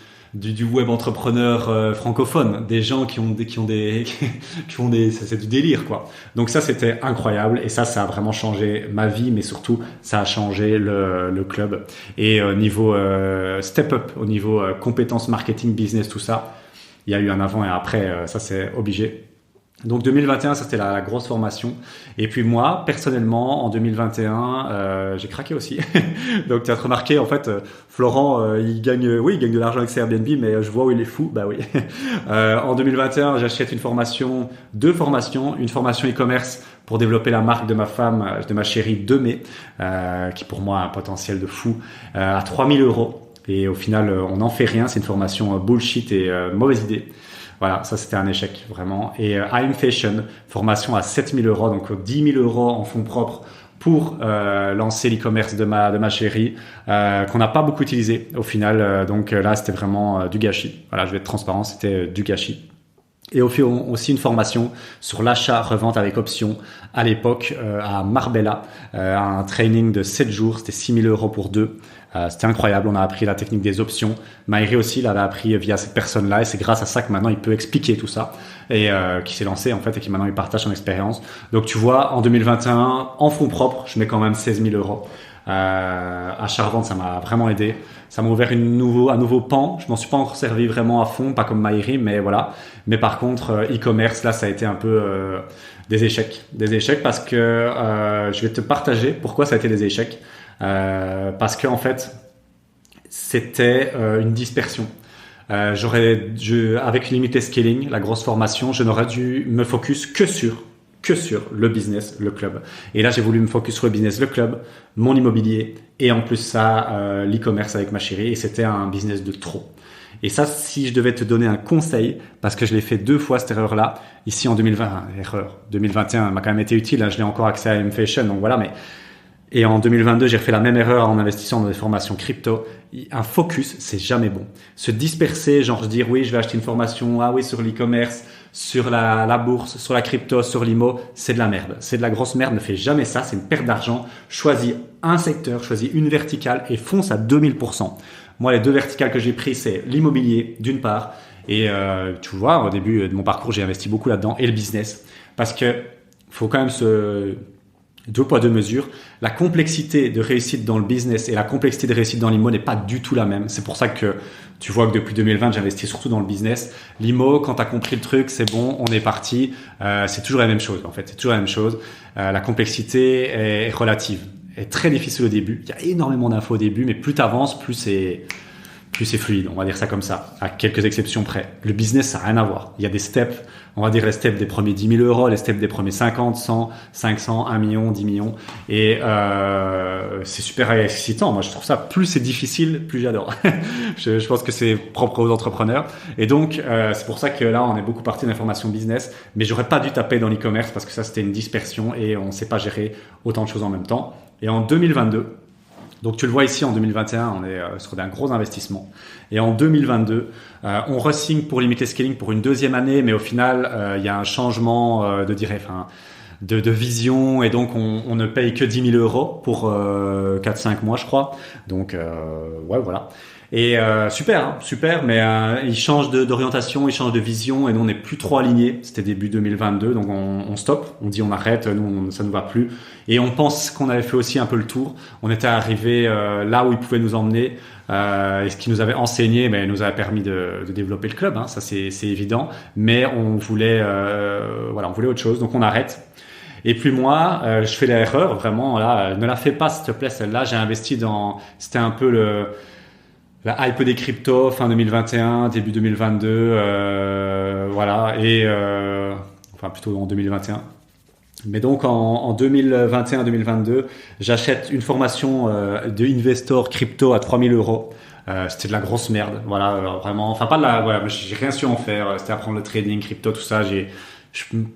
web entrepreneur francophone, des gens qui ont c'est du délire, quoi. Donc ça, c'était incroyable et ça a vraiment changé ma vie, mais surtout ça a changé le club. Et niveau step up, au niveau compétences marketing, business, tout ça, il y a eu un avant et un après, ça c'est obligé. Donc 2021, ça c'était la grosse formation. Et puis moi, personnellement, en 2021, j'ai craqué aussi. Donc tu as remarqué, en fait, Florent, il gagne de l'argent avec ses Airbnb, mais je vois où il est fou. Bah oui. En 2021, j'achète deux formations, une formation e-commerce pour développer la marque de ma femme, de ma chérie, Demé, qui pour moi a un potentiel de fou, à 3 000 euros. Et au final, on n'en fait rien. C'est une formation bullshit et mauvaise idée. Voilà, ça c'était un échec vraiment. Et I'm Fashion, formation à 7 000 euros, donc 10 000 euros en fonds propres pour lancer l'e-commerce de ma chérie, qu'on n'a pas beaucoup utilisé au final. Donc là, c'était vraiment du gâchis. Voilà, je vais être transparent, c'était du gâchis. Et aussi une formation sur l'achat-revente avec option à l'époque à Marbella, un training de 7 jours, c'était 6 000 euros pour 2. C'était incroyable, on a appris la technique des options. Maëri aussi l'avait appris via cette personne-là et c'est grâce à ça que maintenant il peut expliquer tout ça et qui s'est lancé en fait et qui maintenant il partage son expérience. Donc tu vois, en 2021, en fonds propres, je mets quand même 16 000 euros À Charvente, ça m'a vraiment aidé. Ça m'a ouvert un nouveau pan. Je m'en suis pas encore servi vraiment à fond, pas comme Maïri, mais voilà. Mais par contre, e-commerce, là, ça a été un peu des échecs parce que je vais te partager pourquoi ça a été des échecs. Parce que en fait, c'était une dispersion. Avec Limitless Scaling, la grosse formation, je n'aurais dû me focus que sur le business, le club. Et là, j'ai voulu me focus sur le business, le club, mon immobilier et en plus ça, l'e-commerce avec ma chérie. Et c'était un business de trop. Et ça, si je devais te donner un conseil, parce que je l'ai fait 2 fois cette erreur-là, ici en 2020, erreur 2021 m'a quand même été utile. Hein, je l'ai encore accès à M-Fashion, donc voilà. Et en 2022, j'ai refait la même erreur en investissant dans des formations crypto. Un focus, c'est jamais bon. Se disperser, genre se dire oui, je vais acheter une formation, ah oui, sur l'e-commerce, sur la bourse, sur la crypto, sur l'IMO, c'est de la merde. C'est de la grosse merde, ne fais jamais ça, c'est une perte d'argent. Choisis un secteur, choisis une verticale et fonce à 2000%. Moi, les 2 verticales que j'ai prises, c'est l'immobilier, d'une part. Et tu vois, au début de mon parcours, j'ai investi beaucoup là-dedans. Et le business. Parce que faut quand même 2 poids, 2 mesures. La complexité de réussite dans le business et la complexité de réussite dans l'IMO n'est pas du tout la même. C'est pour ça que tu vois que depuis 2020, j'investis surtout dans le business. L'IMO, quand tu as compris le truc, c'est bon, on est parti. C'est toujours la même chose, en fait. C'est toujours la même chose. La complexité est relative. Est très difficile au début. Il y a énormément d'infos au début, mais plus tu avances, plus c'est fluide. On va dire ça comme ça, à quelques exceptions près. Le business, ça n'a rien à voir. Il y a des steps. On va dire les steps des premiers 10 000 euros, les steps des premiers 50, 100, 500, 1 million, 10 millions. Et c'est super excitant. Moi, je trouve ça, plus c'est difficile, plus j'adore. je pense que c'est propre aux entrepreneurs. Et donc, c'est pour ça que là, on est beaucoup parti dans l'information business. Mais j'aurais pas dû taper dans l'e-commerce parce que ça, c'était une dispersion et on ne sait pas gérer autant de choses en même temps. Et en 2022, donc tu le vois ici en 2021, on est sur un gros investissement. Et en 2022, on re-signe pour Limitless Scaling pour une 2e année, mais au final, il y a un changement de vision et donc on ne paye que 10 000 euros pour 4-5 mois, je crois. Donc ouais, voilà. Et super, mais il change d'orientation, il change de vision et nous on n'est plus trop alignés. C'était début 2022, donc on stoppe, on dit on arrête, nous ça nous va plus. Et on pense qu'on avait fait aussi un peu le tour. On était arrivé là où il pouvait nous emmener et ce qu'il nous avait enseigné, nous avait permis de développer le club. Hein, ça c'est évident. Mais on voulait autre chose, donc on arrête. Et puis moi, je fais l'erreur vraiment là, ne la fais pas s'il te plaît celle-là. J'ai investi c'était un peu la hype des cryptos fin 2021, début 2022, voilà, et enfin plutôt en 2021. Mais donc en 2021-2022, j'achète une formation de investor crypto à 3 000 euros. C'était de la grosse merde, voilà, vraiment. Enfin pas de la, voilà, j'ai rien su en faire. C'était apprendre le trading, crypto, tout ça.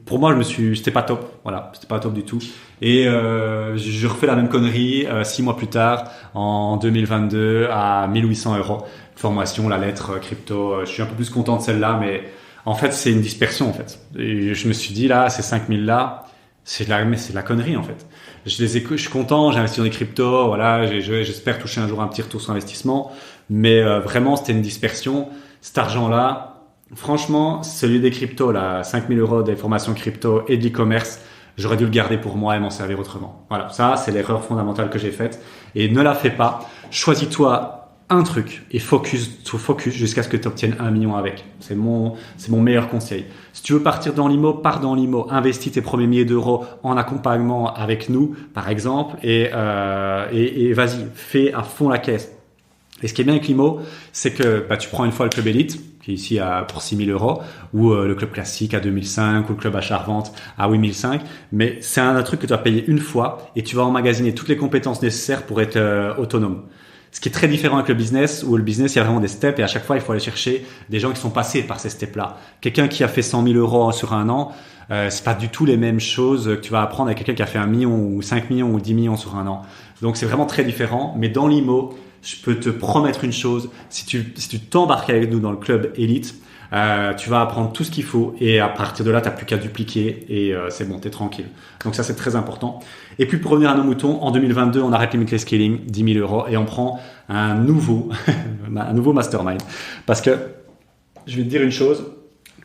Pour moi, c'était pas top, voilà, c'était pas top du tout. Et je refais la même connerie 6 mois plus tard, en 2022, à 1 800 euros. Formation, la lettre, crypto. Je suis un peu plus content de celle-là, mais en fait, c'est une dispersion en fait. Et je me suis dit là, ces 5 000 là, c'est de la connerie en fait. Je suis content, j'ai investi dans des cryptos, voilà, j'espère toucher un jour un petit retour sur investissement, mais vraiment, c'était une dispersion. Cet argent-là. Franchement, celui des cryptos, là, 5 000 euros des formations crypto et de l'e-commerce, j'aurais dû le garder pour moi et m'en servir autrement. Voilà, ça, c'est l'erreur fondamentale que j'ai faite. Et ne la fais pas. Choisis-toi un truc et focus jusqu'à ce que tu obtiennes 1 million avec. C'est mon meilleur conseil. Si tu veux partir dans l'IMO, pars dans l'IMO. Investis tes premiers milliers d'euros en accompagnement avec nous, par exemple, et vas-y, fais à fond la caisse. Et ce qui est bien avec l'IMO, c'est que tu prends une fois le club élite, qui est ici pour 6 000 euros, ou le club classique à 2005, ou le club à Charvente à 8 500. Mais c'est un truc que tu vas payer une fois et tu vas emmagasiner toutes les compétences nécessaires pour être autonome. Ce qui est très différent avec le business, où le business, il y a vraiment des steps et à chaque fois, il faut aller chercher des gens qui sont passés par ces steps-là. Quelqu'un qui a fait 100 000 euros sur un an, c'est pas du tout les mêmes choses que tu vas apprendre avec quelqu'un qui a fait 1 million ou 5 millions ou 10 millions sur un an. Donc, c'est vraiment très différent. Mais dans l'IMO, je peux te promettre une chose, si tu t'embarques avec nous dans le club élite, tu vas apprendre tout ce qu'il faut et à partir de là, tu n'as plus qu'à dupliquer et c'est bon, tu es tranquille. Donc ça, c'est très important. Et puis pour revenir à nos moutons, en 2022, on arrête Limitless Scaling, 10 000 euros et on prend un nouveau mastermind. Parce que, je vais te dire une chose,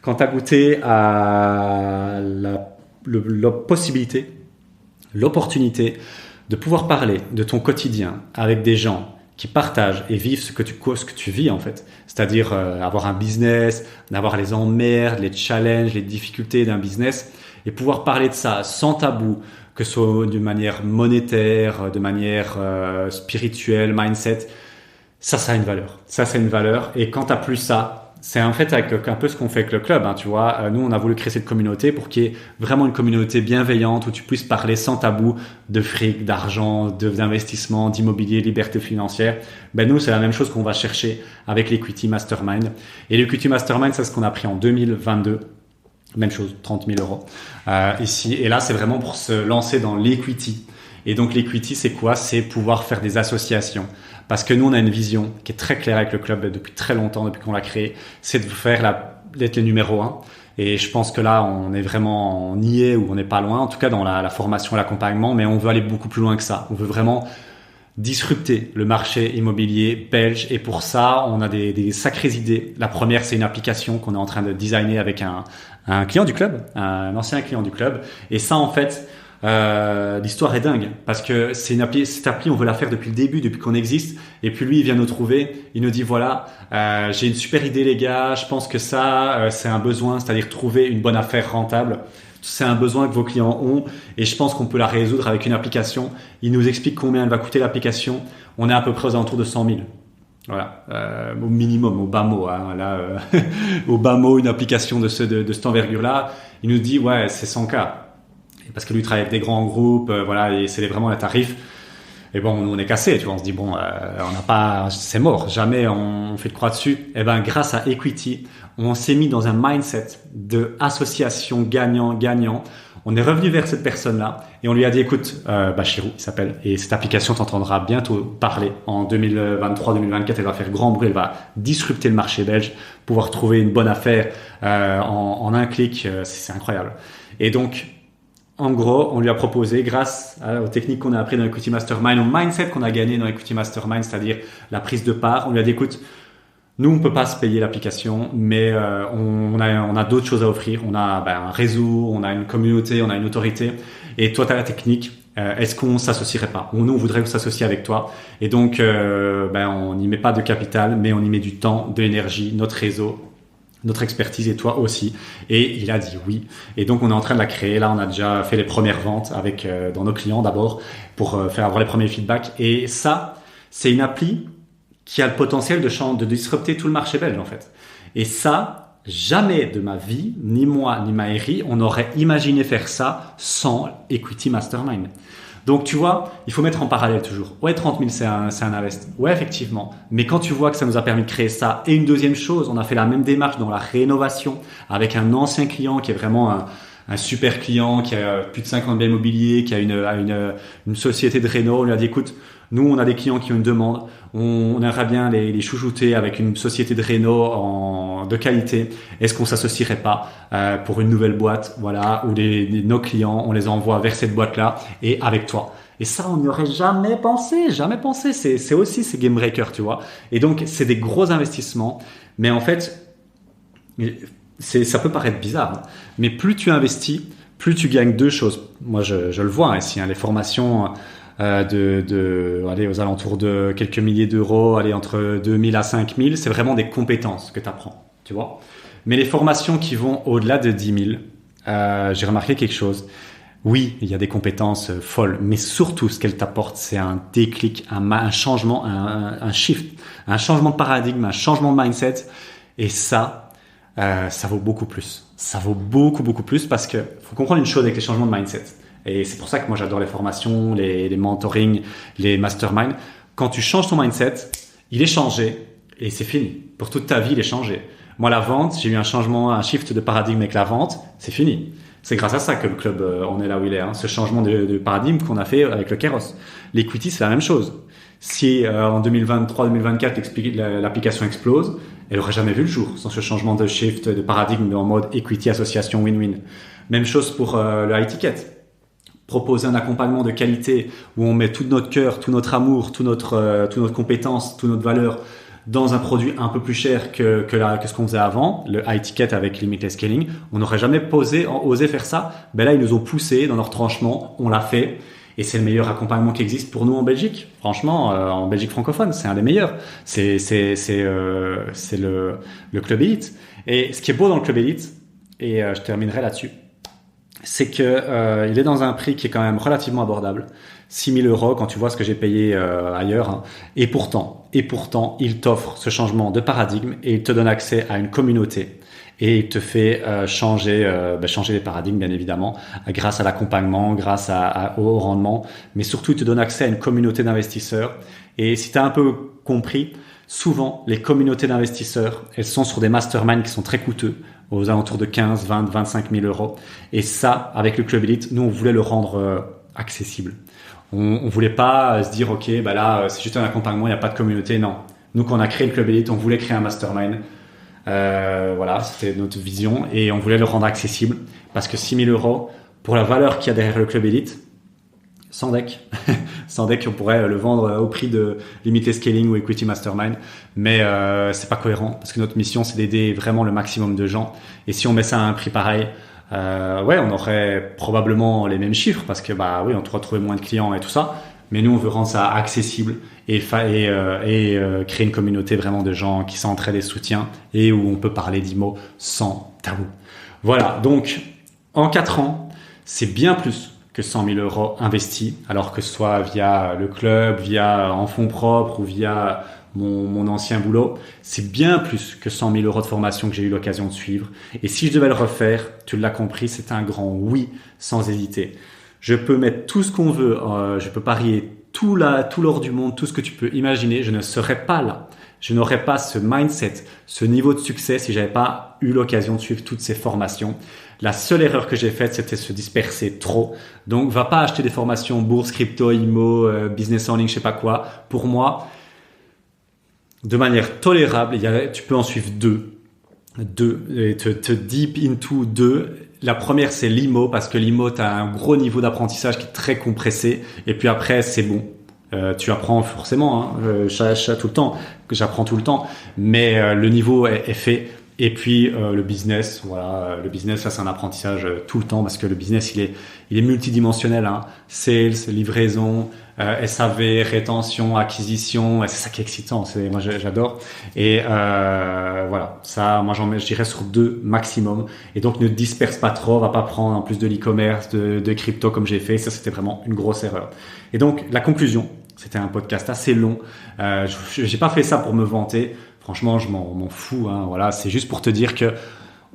quand tu as goûté à la possibilité, l'opportunité de pouvoir parler de ton quotidien avec des gens qui partagent et vivent ce que tu vis en fait. C'est-à-dire avoir un business, d'avoir les emmerdes, les challenges, les difficultés d'un business et pouvoir parler de ça sans tabou, que ce soit d'une manière monétaire, de manière spirituelle, mindset. Ça a une valeur. Ça a une valeur. Et quand t'as plus ça, c'est en fait avec un peu ce qu'on fait avec le club, hein, tu vois. Nous, on a voulu créer cette communauté pour qu'il y ait vraiment une communauté bienveillante où tu puisses parler sans tabou de fric, d'argent, d'investissement, d'immobilier, liberté financière. Ben nous, c'est la même chose qu'on va chercher avec l'Equity Mastermind. Et l'Equity Mastermind, c'est ce qu'on a pris en 2022. Même chose, 30 000 euros ici. Et là, c'est vraiment pour se lancer dans l'equity. Et donc, l'equity, c'est quoi? C'est pouvoir faire des associations. Parce que nous, on a une vision qui est très claire avec le club depuis très longtemps, depuis qu'on l'a créé. C'est de d'être le numéro 1. Et je pense que là, on est vraiment, on y est ou on n'est pas loin. En tout cas, dans la formation et l'accompagnement. Mais on veut aller beaucoup plus loin que ça. On veut vraiment disrupter le marché immobilier belge. Et pour ça, on a des sacrées idées. La première, c'est une application qu'on est en train de designer avec un client du club, un ancien client du club. Et ça, en fait, l'histoire est dingue parce que c'est cette appli, on veut la faire depuis le début, depuis qu'on existe. Et puis lui, il vient nous trouver, il nous dit voilà, j'ai une super idée les gars, je pense que ça, c'est un besoin, c'est-à-dire trouver une bonne affaire rentable. C'est un besoin que vos clients ont et je pense qu'on peut la résoudre avec une application. Il nous explique combien elle va coûter l'application. On est à peu près aux alentours de 100 000. Voilà, au minimum, au bas mot, hein, là, au bas mot, une application de cette envergure-là, il nous dit ouais, c'est 100K. Parce que lui travaille avec des grands groupes, voilà, et c'est vraiment les tarifs. Et bon, on est cassé, tu vois, on se dit bon, on n'a pas, c'est mort, jamais on fait de croix dessus. Et ben, grâce à Equity, on s'est mis dans un mindset de association gagnant-gagnant. On est revenu vers cette personne-là et on lui a dit, écoute, Bachirou, il s'appelle, et cette application t'entendra bientôt parler en 2023-2024. Elle va faire grand bruit, elle va disrupter le marché belge, pouvoir trouver une bonne affaire en un clic, c'est incroyable. Et donc, en gros, on lui a proposé, grâce aux techniques qu'on a appris dans Equity Mastermind, au mindset qu'on a gagné dans Equity Mastermind, c'est-à-dire la prise de part, on lui a dit, écoute, nous, on peut pas se payer l'application, mais on a d'autres choses à offrir. On a un réseau, on a une communauté, on a une autorité. Et toi, tu as la technique. Est-ce qu'on s'associerait pas? Nous, on voudrait s'associer avec toi. Et donc, on n'y met pas de capital, mais on y met du temps, de l'énergie, notre réseau, notre expertise et toi aussi. Et il a dit oui. Et donc, on est en train de la créer. Là, on a déjà fait les premières ventes avec dans nos clients d'abord pour faire avoir les premiers feedbacks. Et ça, c'est une appli qui a le potentiel de disrupter tout le marché belge, en fait. Et ça, jamais de ma vie, ni moi, ni Maëri, on aurait imaginé faire ça sans Equity Mastermind. Donc, tu vois, il faut mettre en parallèle toujours. Ouais, 30 000, c'est un invest. Ouais, effectivement. Mais quand tu vois que ça nous a permis de créer ça, et une deuxième chose, on a fait la même démarche dans la rénovation avec un ancien client qui est vraiment un super client, qui a plus de 50 biens immobiliers, qui a une société de réno. On lui a dit, écoute, nous, on a des clients qui ont une demande. On aimerait bien les chouchouter avec une société de réno de qualité. Est-ce qu'on s'associerait pas pour une nouvelle boîte, voilà, où nos clients, on les envoie vers cette boîte-là et avec toi. Et ça, on n'y aurait jamais pensé, jamais pensé. C'est aussi ces game breakers, tu vois. Et donc, c'est des gros investissements, mais en fait, ça peut paraître bizarre, hein, mais plus tu investis, plus tu gagnes deux choses. Moi, je le vois ici, hein, les formations. Aller aux alentours de quelques milliers d'euros, aller entre 2000 à 5000, c'est vraiment des compétences que tu apprends, tu vois. Mais les formations qui vont au-delà de 10 000, j'ai remarqué quelque chose. Oui, il y a des compétences folles, mais surtout ce qu'elles t'apportent, c'est un déclic, un changement, un shift, un changement de paradigme, un changement de mindset. Et ça vaut beaucoup plus. Ça vaut beaucoup, beaucoup plus parce que faut comprendre une chose avec les changements de mindset. Et c'est pour ça que moi, j'adore les formations, les mentorings, les masterminds. Quand tu changes ton mindset, il est changé et c'est fini. Pour toute ta vie, il est changé. Moi, la vente, j'ai eu un shift de paradigme avec la vente, c'est fini. C'est grâce à ça que le club, on est là où il est. Hein. Ce changement de paradigme qu'on a fait avec le Kairos. L'equity, c'est la même chose. Si en 2023-2024, l'application explose, elle n'aurait jamais vu le jour sans ce changement de shift de paradigme en mode equity, association, win-win. Même chose pour le high ticket. Proposer un accompagnement de qualité où on met tout notre cœur, tout notre amour, toute notre compétence, toute notre valeur dans un produit un peu plus cher que ce qu'on faisait avant, le high ticket avec limitless scaling, on n'aurait jamais osé faire ça. Ben là, ils nous ont poussé dans leur tranchement, on l'a fait Et c'est le meilleur accompagnement qui existe pour nous en Belgique. Franchement, en Belgique francophone, c'est un des meilleurs. C'est le Club Elite. Et ce qui est beau dans le Club Elite, et je terminerai là-dessus, c'est que il est dans un prix qui est quand même relativement abordable. 6 000 € quand tu vois ce que j'ai payé ailleurs. Hein. Et pourtant, il t'offre ce changement de paradigme et il te donne accès à une communauté. Et il te fait changer les paradigmes, bien évidemment, grâce à l'accompagnement, grâce au rendement. Mais surtout, il te donne accès à une communauté d'investisseurs. Et si tu as un peu compris, souvent, les communautés d'investisseurs, elles sont sur des masterminds qui sont très coûteux, aux alentours de 15, 20, 25 000 €. Et ça, avec le Club Elite, nous, on voulait le rendre accessible. On voulait pas se dire, OK, bah là, c'est juste un accompagnement, il n'y a pas de communauté. Non. Nous, quand on a créé le Club Elite, on voulait créer un mastermind. Voilà, c'était notre vision et on voulait le rendre accessible parce que 6 000 € pour la valeur qu'il y a derrière le Club Elite, sans deck, on pourrait le vendre au prix de Limited Scaling ou Equity Mastermind, mais c'est pas cohérent parce que notre mission c'est d'aider vraiment le maximum de gens et si on met ça à un prix pareil, on aurait probablement les mêmes chiffres parce que on pourrait trouver moins de clients et tout ça. Mais nous, on veut rendre ça accessible et créer une communauté vraiment de gens qui s'entraident et soutiennent et où on peut parler d'IMO sans tabou. Voilà, donc en 4 ans, c'est bien plus que 100 000 € investis, alors que ce soit via le club, via en fonds propres ou via mon ancien boulot. C'est bien plus que 100 000 € de formation que j'ai eu l'occasion de suivre. Et si je devais le refaire, tu l'as compris, c'est un grand oui, sans hésiter. Je peux mettre tout ce qu'on veut, je peux parier tout l'or du monde, tout ce que tu peux imaginer. Je ne serais pas là. Je n'aurais pas ce mindset, ce niveau de succès si j'avais pas eu l'occasion de suivre toutes ces formations. La seule erreur que j'ai faite, c'était se disperser trop. Donc, va pas acheter des formations bourse, crypto, IMO, business en ligne, je sais pas quoi. Pour moi, de manière tolérable, tu peux en suivre deux et te deep into deux. La première, c'est l'IMO, parce que l'IMO, tu as un gros niveau d'apprentissage qui est très compressé. Et puis après, c'est bon. Tu apprends forcément, tout le temps. J'apprends tout le temps. Mais le niveau est fait. Et puis le business, le business, ça c'est un apprentissage tout le temps parce que le business il est multidimensionnel. Hein. Sales, livraison, SAV, rétention, acquisition, c'est ça qui est excitant. Moi j'adore. Et ça, moi je dirais sur 2 maximum. Et donc ne disperse pas trop, va pas prendre en plus de l'e-commerce, de crypto comme j'ai fait. Ça c'était vraiment une grosse erreur. Et donc la conclusion, c'était un podcast assez long. J'ai pas fait ça pour me vanter. Franchement, je m'en fous. Hein, voilà, c'est juste pour te dire que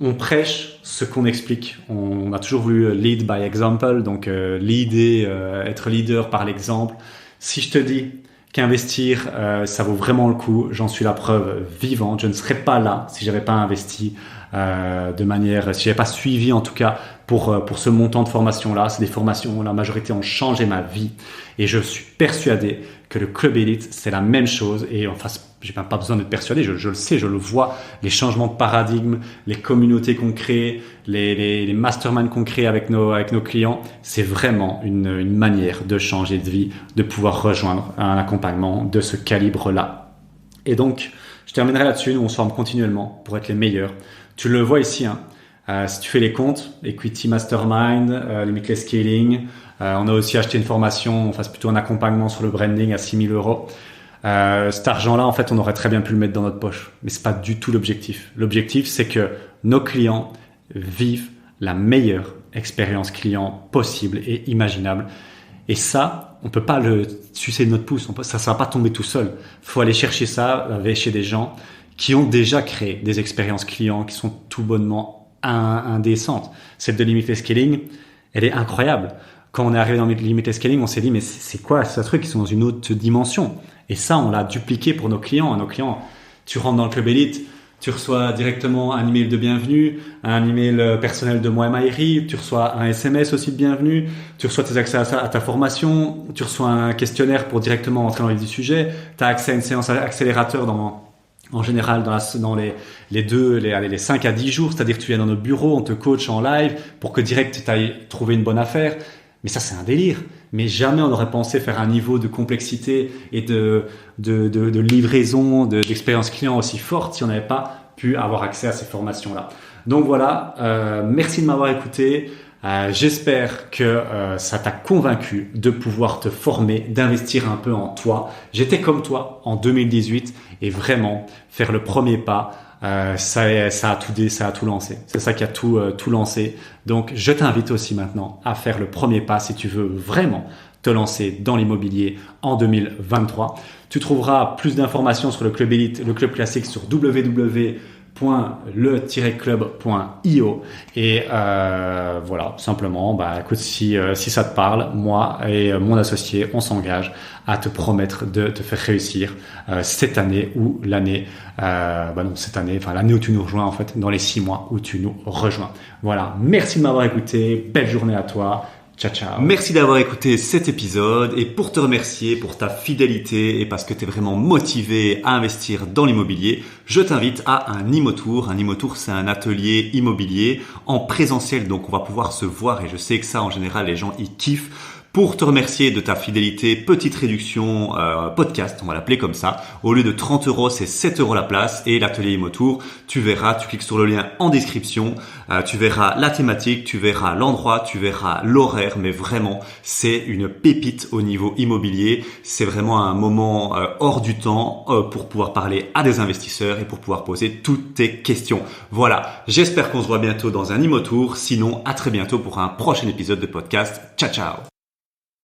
on prêche ce qu'on explique. On a toujours voulu lead by example, donc être leader par l'exemple. Si je te dis qu'investir, ça vaut vraiment le coup, j'en suis la preuve vivante. Je ne serais pas là si j'avais pas investi si j'avais pas suivi en tout cas pour ce montant de formation là. C'est des formations où la majorité ont changé ma vie et je suis persuadé que le Club Elite c'est la même chose et en face. J'ai même pas besoin d'être persuadé, je le sais, je le vois, les changements de paradigme, les communautés qu'on crée, les masterminds qu'on crée avec nos clients, c'est vraiment une manière de changer de vie, de pouvoir rejoindre un accompagnement de ce calibre-là. Et donc, je terminerai là-dessus, nous on se forme continuellement pour être les meilleurs. Tu le vois ici, hein. Si tu fais les comptes, Equity Mastermind, Limitless Scaling, on a aussi acheté une formation, on fasse plutôt un accompagnement sur le branding à 6 000 €. Cet argent-là, en fait, on aurait très bien pu le mettre dans notre poche. Mais c'est pas du tout l'objectif. L'objectif, c'est que nos clients vivent la meilleure expérience client possible et imaginable. Et ça, on peut pas le sucer de notre pouce. Ça va pas tomber tout seul. Faut aller chercher ça chez des gens qui ont déjà créé des expériences clients qui sont tout bonnement indécentes. Celle de Limitless Scaling, elle est incroyable. Quand on est arrivé dans Limitless Scaling, on s'est dit, mais c'est quoi ce truc? Ils sont dans une autre dimension. Et ça, on l'a dupliqué pour nos clients. Nos clients, tu rentres dans le Club Elite, tu reçois directement un email de bienvenue, un email personnel de moi et Maïri, tu reçois un SMS aussi de bienvenue, tu reçois tes accès à ta formation, tu reçois un questionnaire pour directement entrer dans le vif du sujet, tu as accès à une séance accélérateur en général dans les 5 à 10 jours, c'est-à-dire que tu viens dans notre bureau, on te coach en live pour que direct tu ailles trouver une bonne affaire. Mais ça, c'est un délire. Mais jamais on n'aurait pensé faire un niveau de complexité et de livraison, d'expérience client aussi forte si on n'avait pas pu avoir accès à ces formations-là. Donc voilà, merci de m'avoir écouté. J'espère que ça t'a convaincu de pouvoir te former, d'investir un peu en toi. J'étais comme toi en 2018 et vraiment faire le premier pas, ça a tout lancé. C'est ça qui a tout lancé. Donc je t'invite aussi maintenant à faire le premier pas si tu veux vraiment te lancer dans l'immobilier en 2023. Tu trouveras plus d'informations sur le Club Élite, le Club Classique sur www.le-club.io et voilà, simplement, écoute, si ça te parle, moi et mon associé, on s'engage à te promettre de te faire réussir cette année ou l'année, l'année où tu nous rejoins en fait, dans les 6 mois où tu nous rejoins. Voilà, merci de m'avoir écouté, belle journée à toi. Ciao, ciao. Merci d'avoir écouté cet épisode et pour te remercier pour ta fidélité et parce que tu es vraiment motivé à investir dans l'immobilier, je t'invite à un IMOTour. Un IMOTour, c'est un atelier immobilier en présentiel, donc on va pouvoir se voir et je sais que ça, en général, les gens y kiffent. Pour te remercier de ta fidélité, petite réduction podcast, on va l'appeler comme ça. Au lieu de 30 €, c'est 7 € la place et l'atelier IMOTour, tu verras, tu cliques sur le lien en description, tu verras la thématique, tu verras l'endroit, tu verras l'horaire, mais vraiment, c'est une pépite au niveau immobilier. C'est vraiment un moment hors du temps pour pouvoir parler à des investisseurs et pour pouvoir poser toutes tes questions. Voilà, j'espère qu'on se voit bientôt dans un IMOTour. Sinon, à très bientôt pour un prochain épisode de podcast. Ciao, ciao.